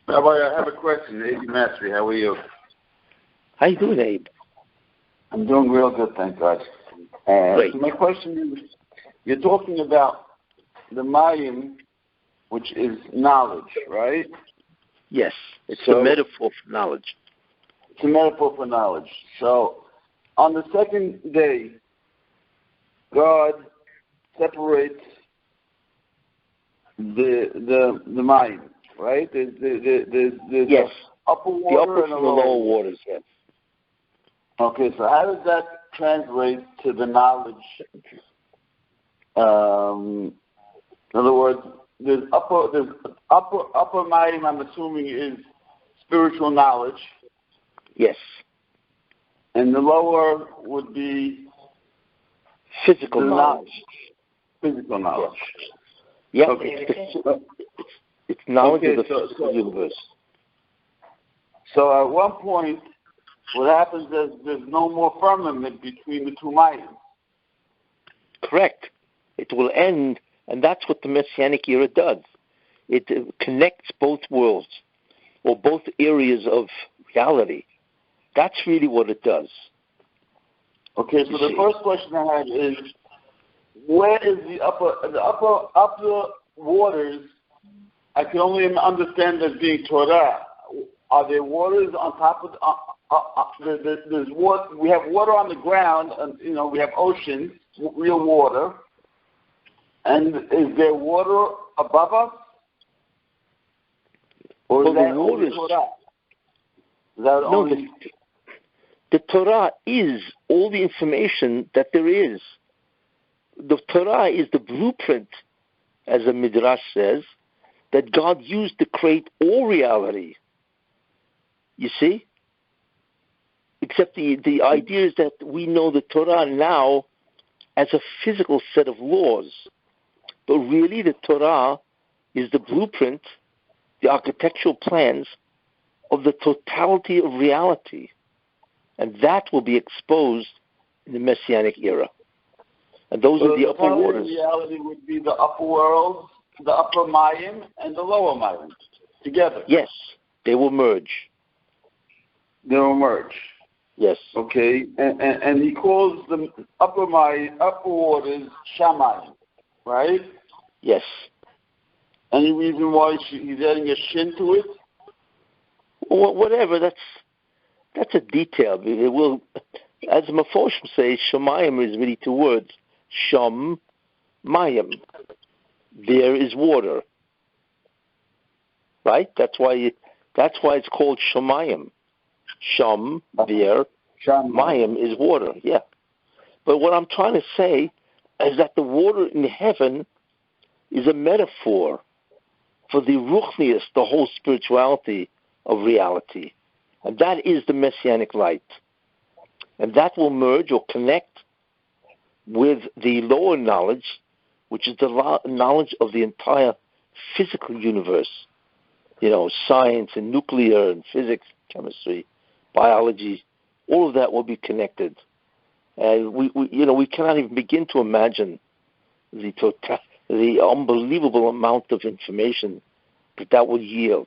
Rabbi, I have a question. Abe Mastery, how are you? How you doing, Abe? I'm doing real good, thank God. Great. So my question is, you're talking about the Mayim, which is knowledge, right? Yes, it's a metaphor for knowledge. It's a metaphor for knowledge. So on the second day, God separates the Mayim, right? There's yes. Upper water the upper and the from the lower waters, yes. Okay, so how does that translate to the knowledge? In other words, there's upper mayim, I'm assuming, is spiritual knowledge. Yes. And the lower would be physical knowledge. Physical knowledge. Yeah, okay. It's knowledge of the physical universe. So at one point, what happens is there's no more firmament between the two mayim. Correct. It will end, and that's what the Messianic era does. It connects both worlds, or both areas of reality. That's really what it does. Okay, so the first question I had is, where is the upper waters? I can only understand as being Torah. Are there waters on top of? There's water. We have water on the ground, and we have oceans, real water. And is there water above us? Or is that only Torah? Is that only... The Torah is all the information that there is. The Torah is the blueprint, as the Midrash says, that God used to create all reality. You see? Except the idea is that we know the Torah now as a physical set of laws. But really the Torah is the blueprint, the architectural plans of the totality of reality. And that will be exposed in the Messianic era. And those are the upper waters. Reality would be the upper world, the upper mayim, and the lower mayim together. Yes, they will merge. They will merge. Yes. Okay, and he calls the upper waters Shamayim, right? Yes. Any reason why he's adding a shin to it? Well, whatever. That's a detail. It will, as Mefoshim says, Shamayim is really two words. Sham, Mayim. There is water. Right? That's why it's called Shamayim. Sham, there. Mayim is water. Yeah. But what I'm trying to say is that the water in heaven is a metaphor for the ruchnius, the whole spirituality of reality. And that is the Messianic light. And that will merge or connect with the lower knowledge, which is the knowledge of the entire physical universe. Science and nuclear and physics, chemistry, biology, all of that will be connected. And we cannot even begin to imagine the unbelievable amount of information that will yield.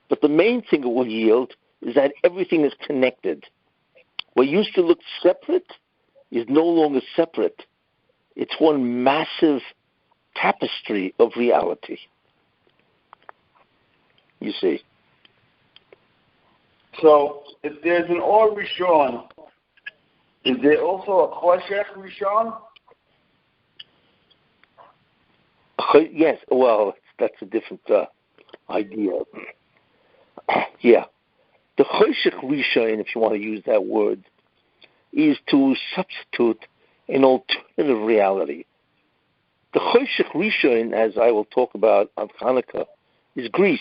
But the main thing it will yield is that everything is connected. What used to look separate is no longer separate. It's one massive tapestry of reality. You see. So, if there's an Or Rishon, is there also a Choshech Rishon? Yes, well, that's a different idea. Yeah. The Choshech Rishon, if you want to use that word, is to substitute an alternative reality. The Choshech Rishon, as I will talk about on Hanukkah, is Greece.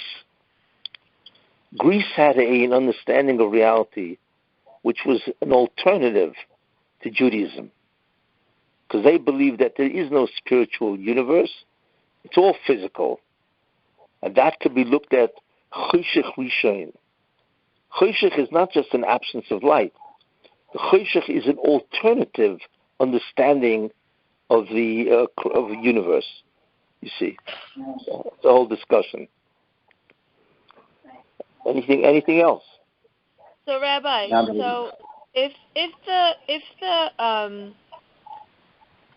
Greece had an understanding of reality which was an alternative to Judaism, because they believed that there is no spiritual universe, it's all physical, and that could be looked at Choshech Rishon. Choshech is not just an absence of light. The Choshech is an alternative understanding of the universe. You see, the whole discussion. Anything else? So, Rabbi, so if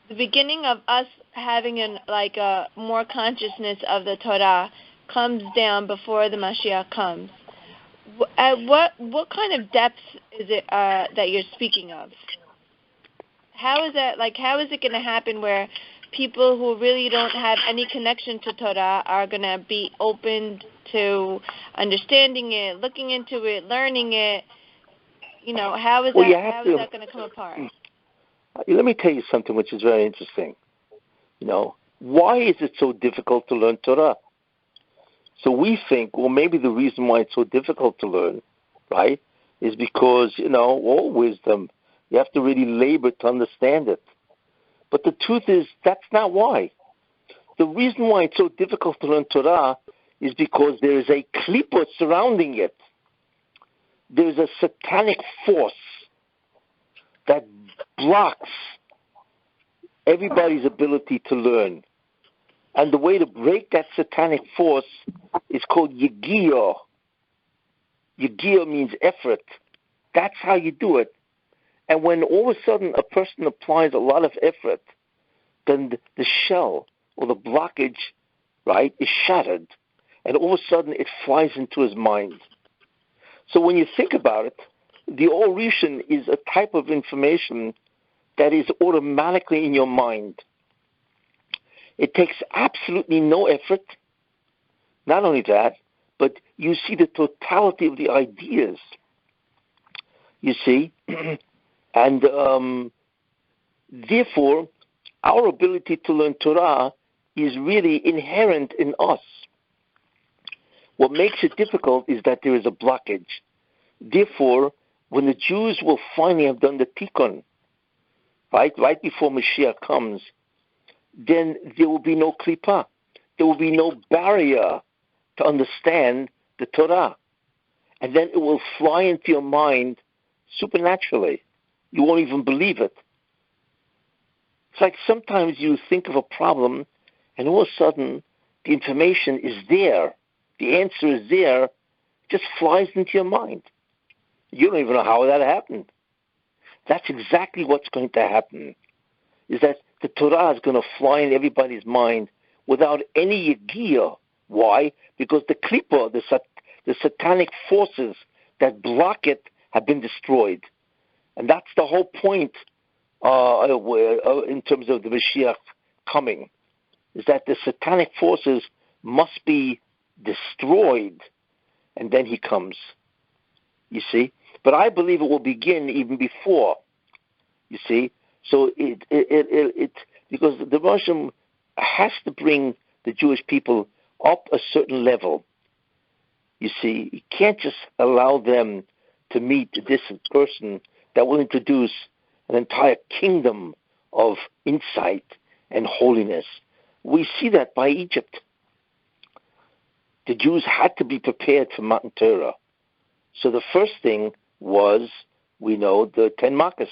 the beginning of us having a more consciousness of the Torah comes down before the Mashiach comes, what kind of depth is it that you're speaking of? How is that? How is it going to happen where people who really don't have any connection to Torah are going to be open to understanding it, looking into it, learning it? How is that going to come apart? Let me tell you something which is very interesting. Why is it so difficult to learn Torah? So we think, well, maybe the reason why it's so difficult to learn, right, is because, all wisdom, you have to really labor to understand it. But the truth is, that's not why. The reason why it's so difficult to learn Torah is because there is a klipa surrounding it. There's a satanic force that blocks everybody's ability to learn. And the way to break that satanic force is called yigiyah. Yigiyah means effort. That's how you do it. And when all of a sudden a person applies a lot of effort, then the shell or the blockage, right, is shattered. And all of a sudden it flies into his mind. So when you think about it, the Or Rishon is a type of information that is automatically in your mind. It takes absolutely no effort. Not only that, but you see the totality of the ideas. You see? And therefore, our ability to learn Torah is really inherent in us. What makes it difficult is that there is a blockage. Therefore, when the Jews will finally have done the tikkun, right before Mashiach comes, then there will be no klipa. There will be no barrier to understand the Torah. And then it will fly into your mind supernaturally. You won't even believe it. It's like sometimes you think of a problem and all of a sudden the information is there. The answer is there. It just flies into your mind. You don't even know how that happened. That's exactly what's going to happen, is that the Torah is going to fly in everybody's mind without any yigiyah. Why? Because the klipa, the satanic forces that block it, have been destroyed. And that's the whole point in terms of the Mashiach coming, is that the satanic forces must be destroyed, and then he comes. You see? But I believe it will begin even before. You see? So it because the Russian has to bring the Jewish people up a certain level. You see, you can't just allow them to meet this person that will introduce an entire kingdom of insight and holiness. We see that by Egypt. The Jews had to be prepared for Matan Torah. So the first thing was, we know, the 10 Makkos,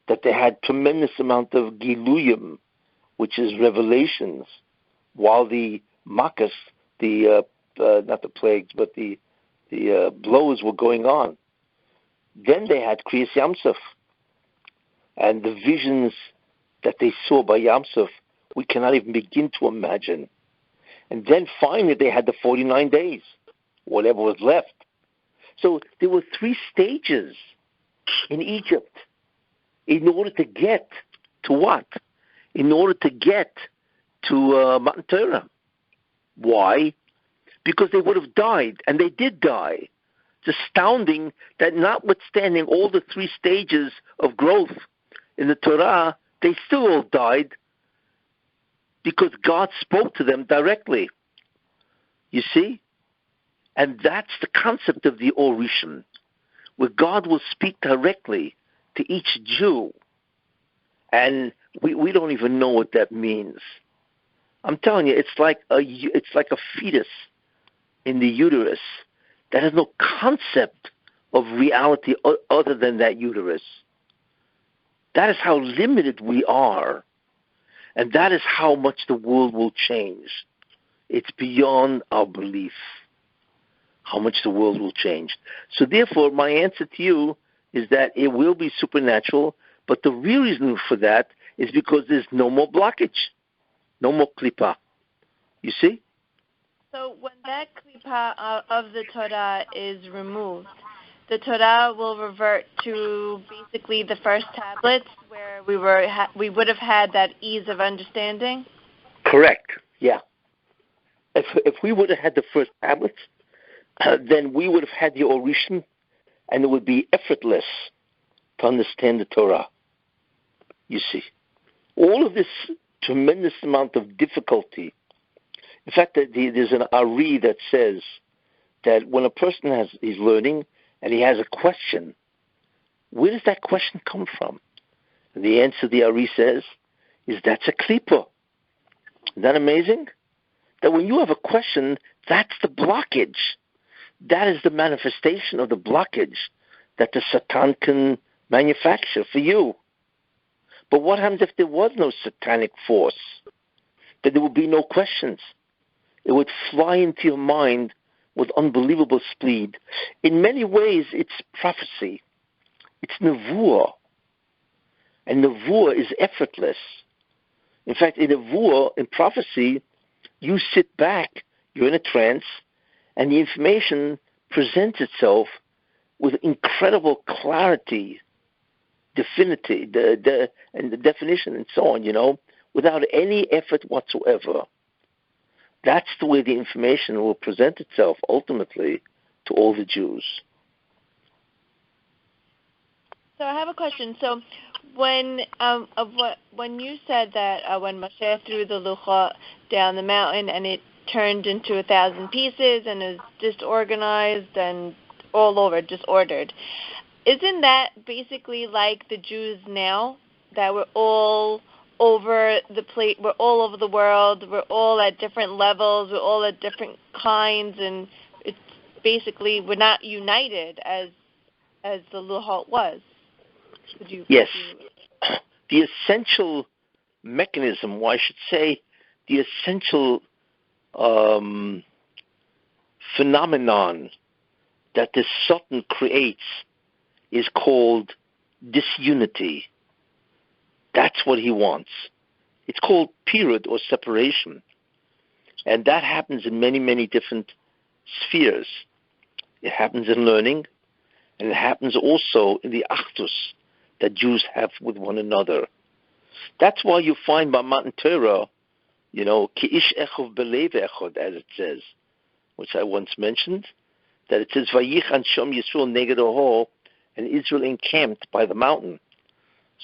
that they had tremendous amount of giluyim, which is revelations, while the Makkos, not the plagues, but the blows were going on. Then they had Kriyas Yamsuf. And the visions that they saw by Yamsuf, we cannot even begin to imagine. And then finally they had the 49 days, whatever was left. So there were 3 stages in Egypt in order to get to what? In order to get to Matan Torah. Why? Because they would have died, and they did die. It's astounding that notwithstanding all the 3 stages of growth in the Torah, they still all died because God spoke to them directly. You see? And that's the concept of the Or Rishon, where God will speak directly to each Jew. And we don't even know what that means. I'm telling you, it's like a fetus in the uterus that has no concept of reality other than that uterus. That is how limited we are. And that is how much the world will change. It's beyond our belief how much the world will change. So therefore, my answer to you is that it will be supernatural, but the real reason for that is because there's no more blockage, no more klipa. You see? So when that klipa of the Torah is removed, the Torah will revert to basically the first tablets where we would have had that ease of understanding? Correct, yeah. If we would have had the first tablets, then we would have had the Or Rishon, and it would be effortless to understand the Torah. You see, all of this tremendous amount of difficulty. In fact, there's an Ari that says that when a person is learning and he has a question, where does that question come from? And the answer the Ari says is that's a klipa. Isn't that amazing? That when you have a question, that's the blockage. That is the manifestation of the blockage that the Satan can manufacture for you. But what happens if there was no satanic force? That there would be no questions. It would fly into your mind with unbelievable speed. In many ways, it's prophecy. It's nevuah. And nevuah is effortless. In fact, in nevuah, in prophecy, you sit back, you're in a trance, and the information presents itself with incredible clarity, and the definition and so on, without any effort whatsoever. That's the way the information will present itself ultimately to all the Jews. So I have a question. So when you said that when Moshe threw the luchot down the mountain and it turned into 1,000 pieces and is disorganized and all over, disordered, isn't that basically like the Jews now, that we're all over the place, we're all over the world, we're all at different levels, we're all at different kinds, and it's basically we're not united as the luchot was? Yes. The essential mechanism, or I should say, the essential phenomenon that the Satan creates is called disunity. That's what he wants. It's called pirud, or separation. And that happens in many, many different spheres. It happens in learning, and it happens also in the achdus that Jews have with one another. That's why you find by Matan Torah, ki ish echov belev echod, as it says, which I once mentioned, that it says, Vayichan Shom Yisrael neged Oho, and Israel encamped by the mountain.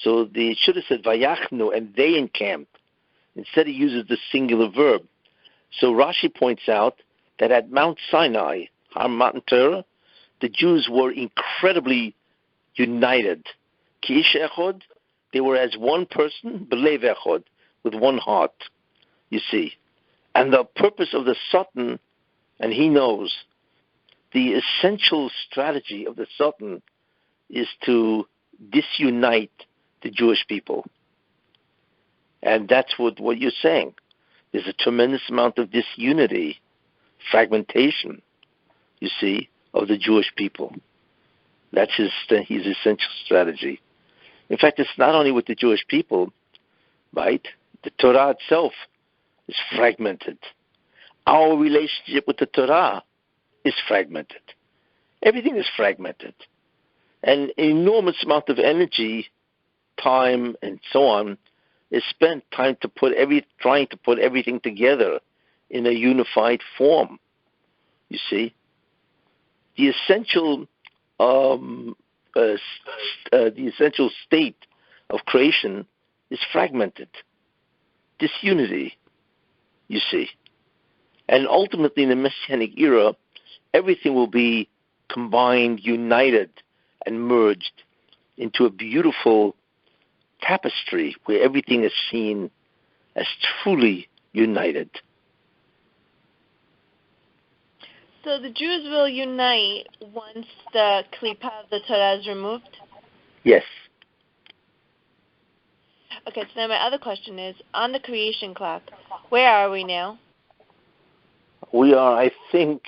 So it should have said Vayachnu, and they encamped. Instead, it uses the singular verb. So Rashi points out that at Mount Sinai, Har Matan Torah, the Jews were incredibly united. Ki ish echod, they were as one person, belev echod, with one heart, you see. And the purpose of the Satan, and he knows, the essential strategy of the Satan is to disunite the Jewish people. And that's what you're saying. There's a tremendous amount of disunity, fragmentation, you see, of the Jewish people. That's his essential strategy. In fact, it's not only with the Jewish people, right? The Torah itself is fragmented. Our relationship with the Torah is fragmented. Everything is fragmented. And an enormous amount of energy, time, and so on is spent trying to put everything together in a unified form. You see? The essential state of creation is fragmented. Disunity, you see. And ultimately in the Messianic era, everything will be combined, united, and merged into a beautiful tapestry where everything is seen as truly united. So the Jews will unite once the klipa of the Torah is removed? Yes. Okay, so now my other question is, on the creation clock, where are we now? We are, I think,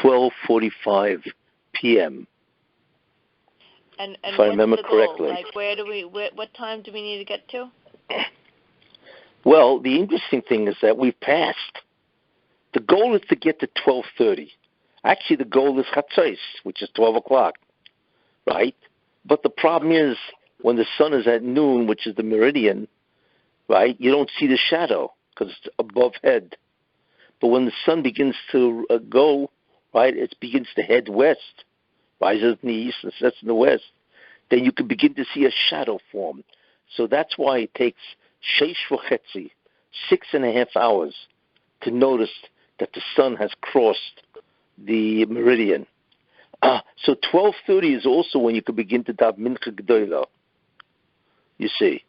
12:45 p.m. And if I remember correctly. Like, what time do we need to get to? Well, the interesting thing is that we've passed. The goal is to get to 12:30. Actually, the goal is Chatzos, which is 12 o'clock, right? But the problem is, when the sun is at noon, which is the meridian, right, you don't see the shadow because it's above head. But when the sun begins to go, right, it begins to head west, rises in the east and sets in the west, then you can begin to see a shadow form. So that's why it takes 6.5 hours to notice that the sun has crossed the meridian. So 12:30 is also when you can begin to daven Mincha Gedolah. You see.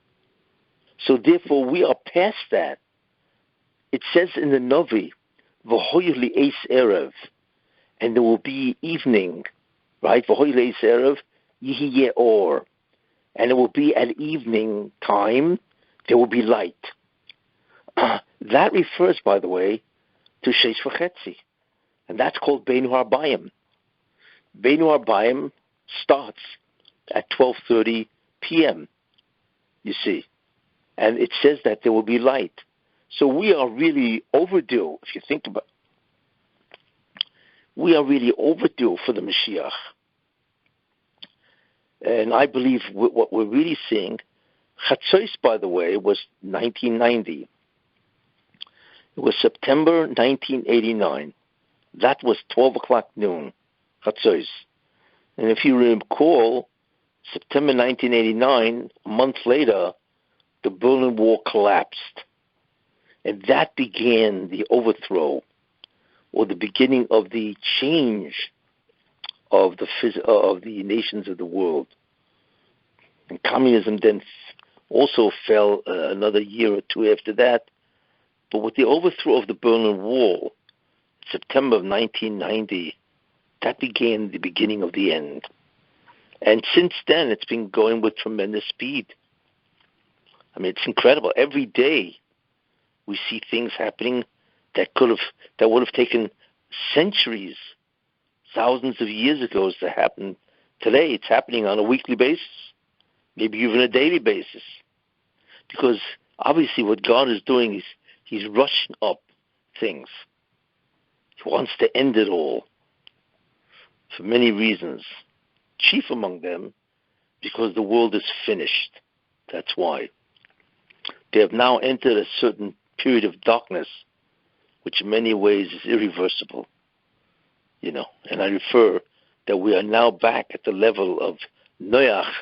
So therefore, we are past that. It says in the Novi, V'hoyu li'eis erev, and there will be evening, right? V'hoyu li'eis erev, yihiyeh or, and it will be at evening time, there will be light. That refers, by the way, to 6.5, and that's called Beinu Harbayim. Beinu Harbayim starts at 12:30 p.m., you see, and it says that there will be light. So we are really overdue, if you think about it. We are really overdue for the Mashiach. And I believe what we're really seeing, Chatzos, by the way, was 1990. It was September 1989. That was 12 o'clock noon, Chatzos. And if you recall, September 1989, a month later, the Berlin Wall collapsed. And that began the overthrow, or the beginning of the change of the nations of the world. And communism then also fell another year or two after that. But with the overthrow of the Berlin Wall, September of 1990, that began the beginning of the end. And since then, it's been going with tremendous speed. I mean, it's incredible. Every day, we see things happening that would have taken centuries, thousands of years ago to happen. Today, it's happening on a weekly basis, maybe even a daily basis. Because obviously what God is doing is He's rushing up things. He wants to end it all for many reasons. Chief among them, because the world is finished. That's why. They have now entered a certain period of darkness, which in many ways is irreversible. You know, and I refer that we are now back at the level of Noach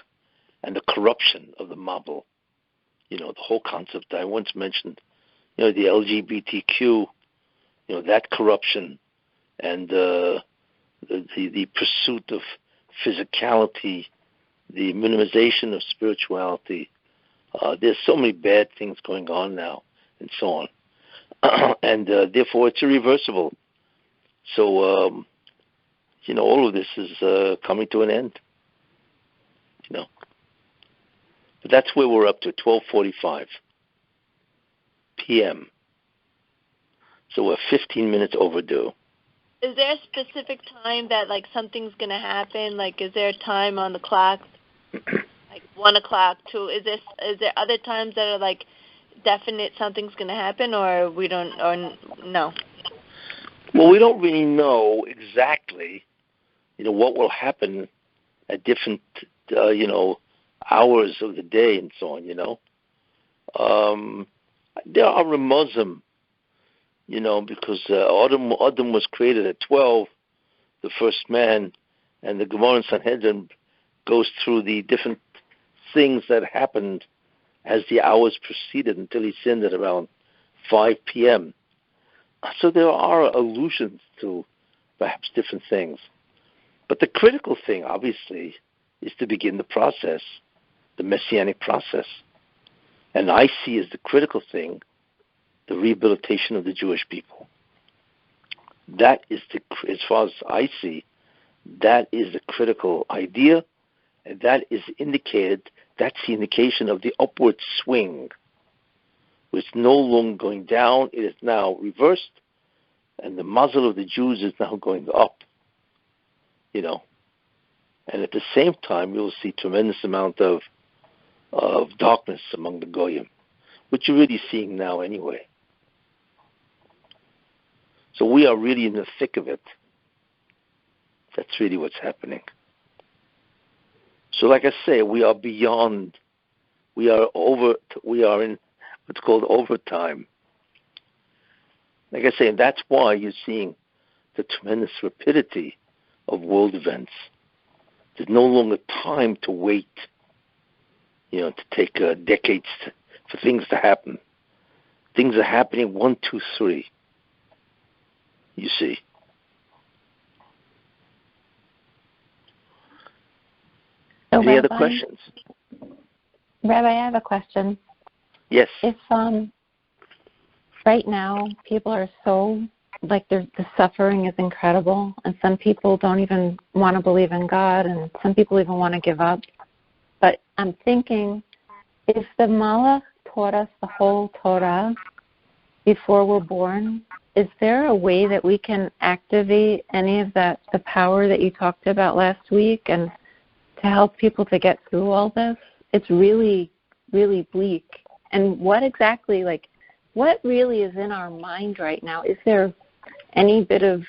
and the corruption of the Mabul. You know, the whole concept I once mentioned, you know, the LGBTQ, you know, that corruption and the pursuit of physicality, the minimization of spirituality. There's so many bad things going on now, and so on. And therefore, it's irreversible. So, you know, all of this is coming to an end. You know. But that's where we're up to, 12:45 p.m. So we're 15 minutes overdue. Is there a specific time that, like, something's going to happen? Like, is there a time on the clock, like 1 o'clock, 2? Is there other times that are, like, definite something's going to happen, or we don't, or no? Well, we don't really know exactly, what will happen at different, hours of the day and so on, There are remuzim, because Adam was created at 12, the first man, and the Gemara in Sanhedrin goes through the different things that happened as the hours proceeded until he sinned at around 5 p.m. So there are allusions to perhaps different things. But the critical thing, obviously, is to begin the process, the Messianic process. And I see as the critical thing the rehabilitation of the Jewish people. That is, as far as I see, that is the critical idea, and that is indicated, that's the indication of the upward swing. It's no longer going down, it is now reversed, and the muzzle of the Jews is now going up, And at the same time, you'll see tremendous amount of darkness among the Goyim, which you're really seeing now anyway. So we are really in the thick of it. That's really what's happening. So like I say, we are in what's called overtime. Like I say, and that's why you're seeing the tremendous rapidity of world events. There's no longer time to wait, to take decades for things to happen. Things are happening 1, 2, 3. You see. So Any other questions? Rabbi, I have a question. Yes. If right now people are so, like, the suffering is incredible, and some people don't even want to believe in God, and some people even want to give up. But I'm thinking, if the Malach taught us the whole Torah before we're born, is there a way that we can activate any of the power that you talked about last week and to help people to get through all this? It's really, really bleak. And what really is in our mind right now? Is there any bit of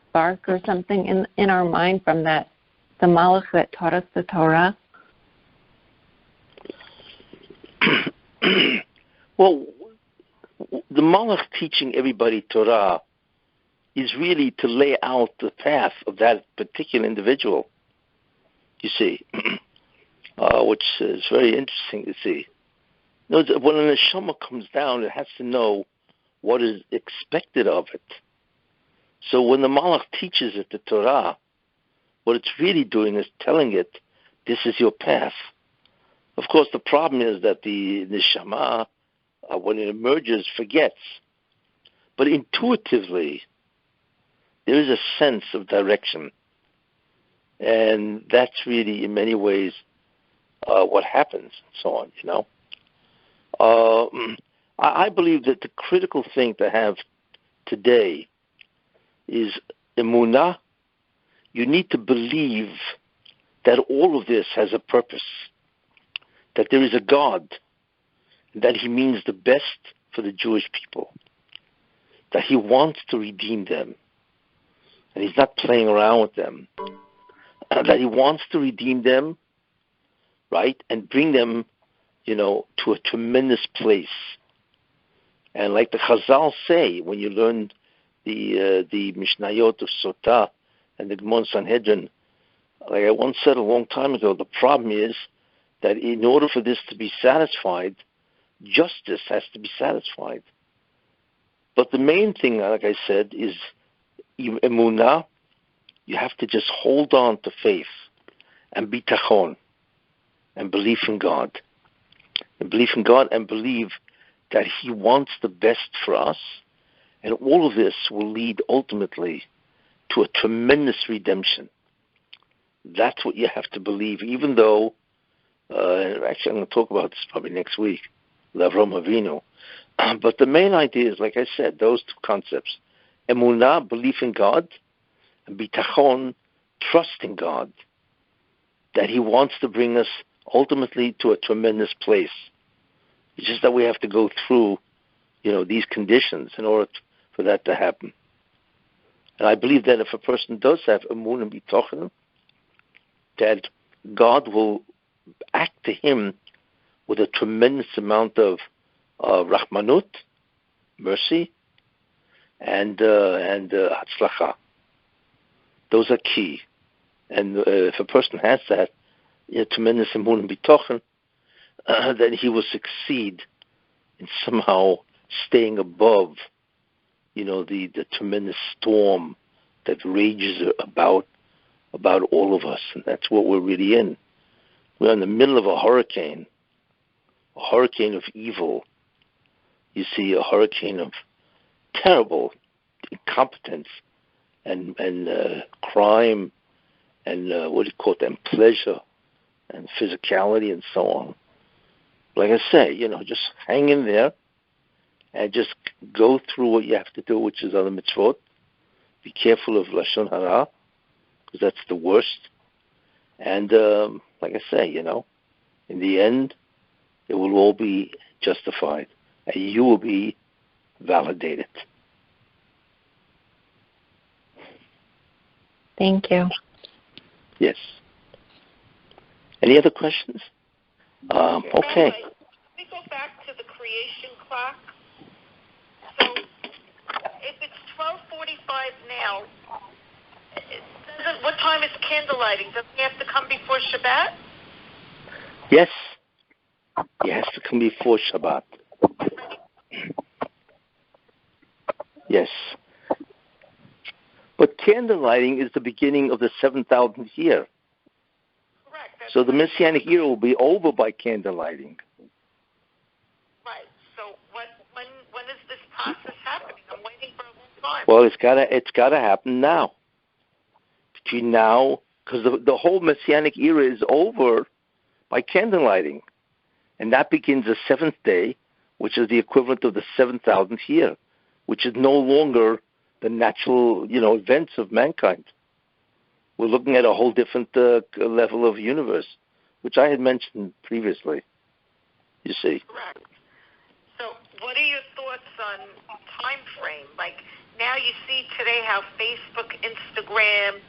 spark or something in our mind from the Malach that taught us the Torah? Well, the Malach teaching everybody Torah is really to lay out the path of that particular individual, you see, which is very interesting to see. When an neshama comes down, it has to know what is expected of it. So when the Malach teaches it the Torah, what it's really doing is telling it, this is your path. Of course, the problem is that the neshama, when it emerges, forgets. But intuitively, there is a sense of direction. And that's really, in many ways, what happens, and so on, I believe that the critical thing to have today is emunah. You need to believe that all of this has a purpose, that there is a God, that he means the best for the Jewish people, that he wants to redeem them, and he's not playing around with them, that he wants to redeem them, right, and bring them, to a tremendous place. And like the Chazal say, when you learn the Mishnayot of Sotah and the Gemara Sanhedrin, like I once said a long time ago, the problem is that in order for this to be satisfied, justice has to be satisfied. But the main thing, like I said, is emunah. You have to just hold on to faith and bitachon and belief in God. And belief in God and believe that he wants the best for us. And all of this will lead ultimately to a tremendous redemption. That's what you have to believe, even though, actually I'm going to talk about this probably next week, Avraham Avinu. But the main idea is, like I said, those two concepts. Emunah, belief in God, and bitachon, trust in God, that He wants to bring us ultimately to a tremendous place. It's just that we have to go through, these conditions in order for that to happen. And I believe that if a person does have emunah and bitachon, that God will act to him with a tremendous amount of rahmanut, mercy, and hatzlacha. Those are key. And if a person has that, tremendous emunah and bitachon, then he will succeed in somehow staying above, the tremendous storm that rages about all of us. And that's what we're really in. We're in the middle of a hurricane of evil. You see, a hurricane of terrible incompetence and crime and pleasure and physicality and so on. Like I say, just hang in there and just go through what you have to do, which is other mitzvot. Be careful of lashon hara, because that's the worst. And like I say, in the end, it will all be justified, and you will be validated. Thank you. Yes. Any other questions? Okay. Let me go back to the creation clock. So, if it's 12:45 now, what time is candle lighting? Does it have to come before Shabbat? Yes. It has to come before Shabbat. Yes. But candle lighting is the beginning of the 7,000th year. Correct. So the Messianic era will be over by candle lighting. Right. So when is this process happening? I'm waiting for a long time. Well, it's gotta happen now. Between now, because the whole Messianic era is over by candle lighting, and that begins the seventh day, which is the equivalent of the 7,000th year, which is no longer the natural, events of mankind. We're looking at a whole different level of universe, which I had mentioned previously. You see. Correct. So, what are your thoughts on time frame? Like now, you see today how Facebook, Instagram,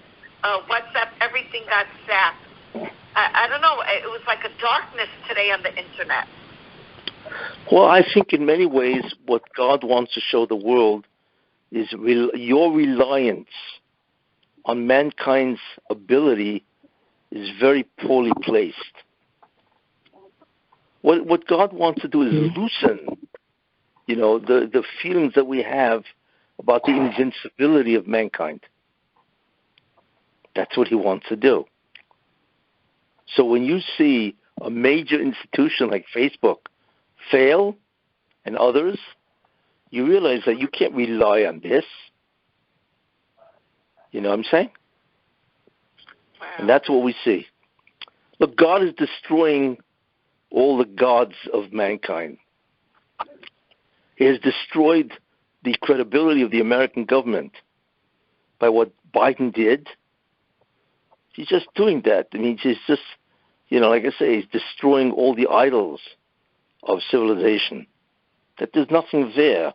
WhatsApp, everything got zapped. I don't know. It was like a darkness today on the internet. Well, I think in many ways, what God wants to show the world is your reliance on mankind's ability is very poorly placed. What God wants to do is loosen, the feelings that we have about the invincibility of mankind. That's what He wants to do. So when you see a major institution like Facebook fail and others, you realize that you can't rely on this. You know what I'm saying? Wow. And that's what we see. Look, God is destroying all the gods of mankind. He has destroyed the credibility of the American government by what Biden did. He's just doing that. I mean, he's just, like I say, he's destroying all the idols of civilization. That there's nothing there.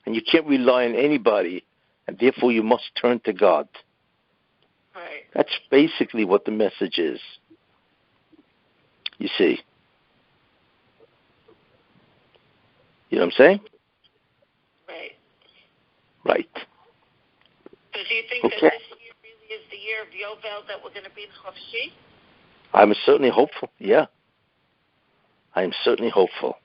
And you can't rely on anybody, and therefore you must turn to God. Right. That's basically what the message is. You see. You know what I'm saying? Right. Right. So do you think that this year really is the year of Yovel, that we're going to be in Chofshi? I'm certainly hopeful, yeah. I am certainly hopeful.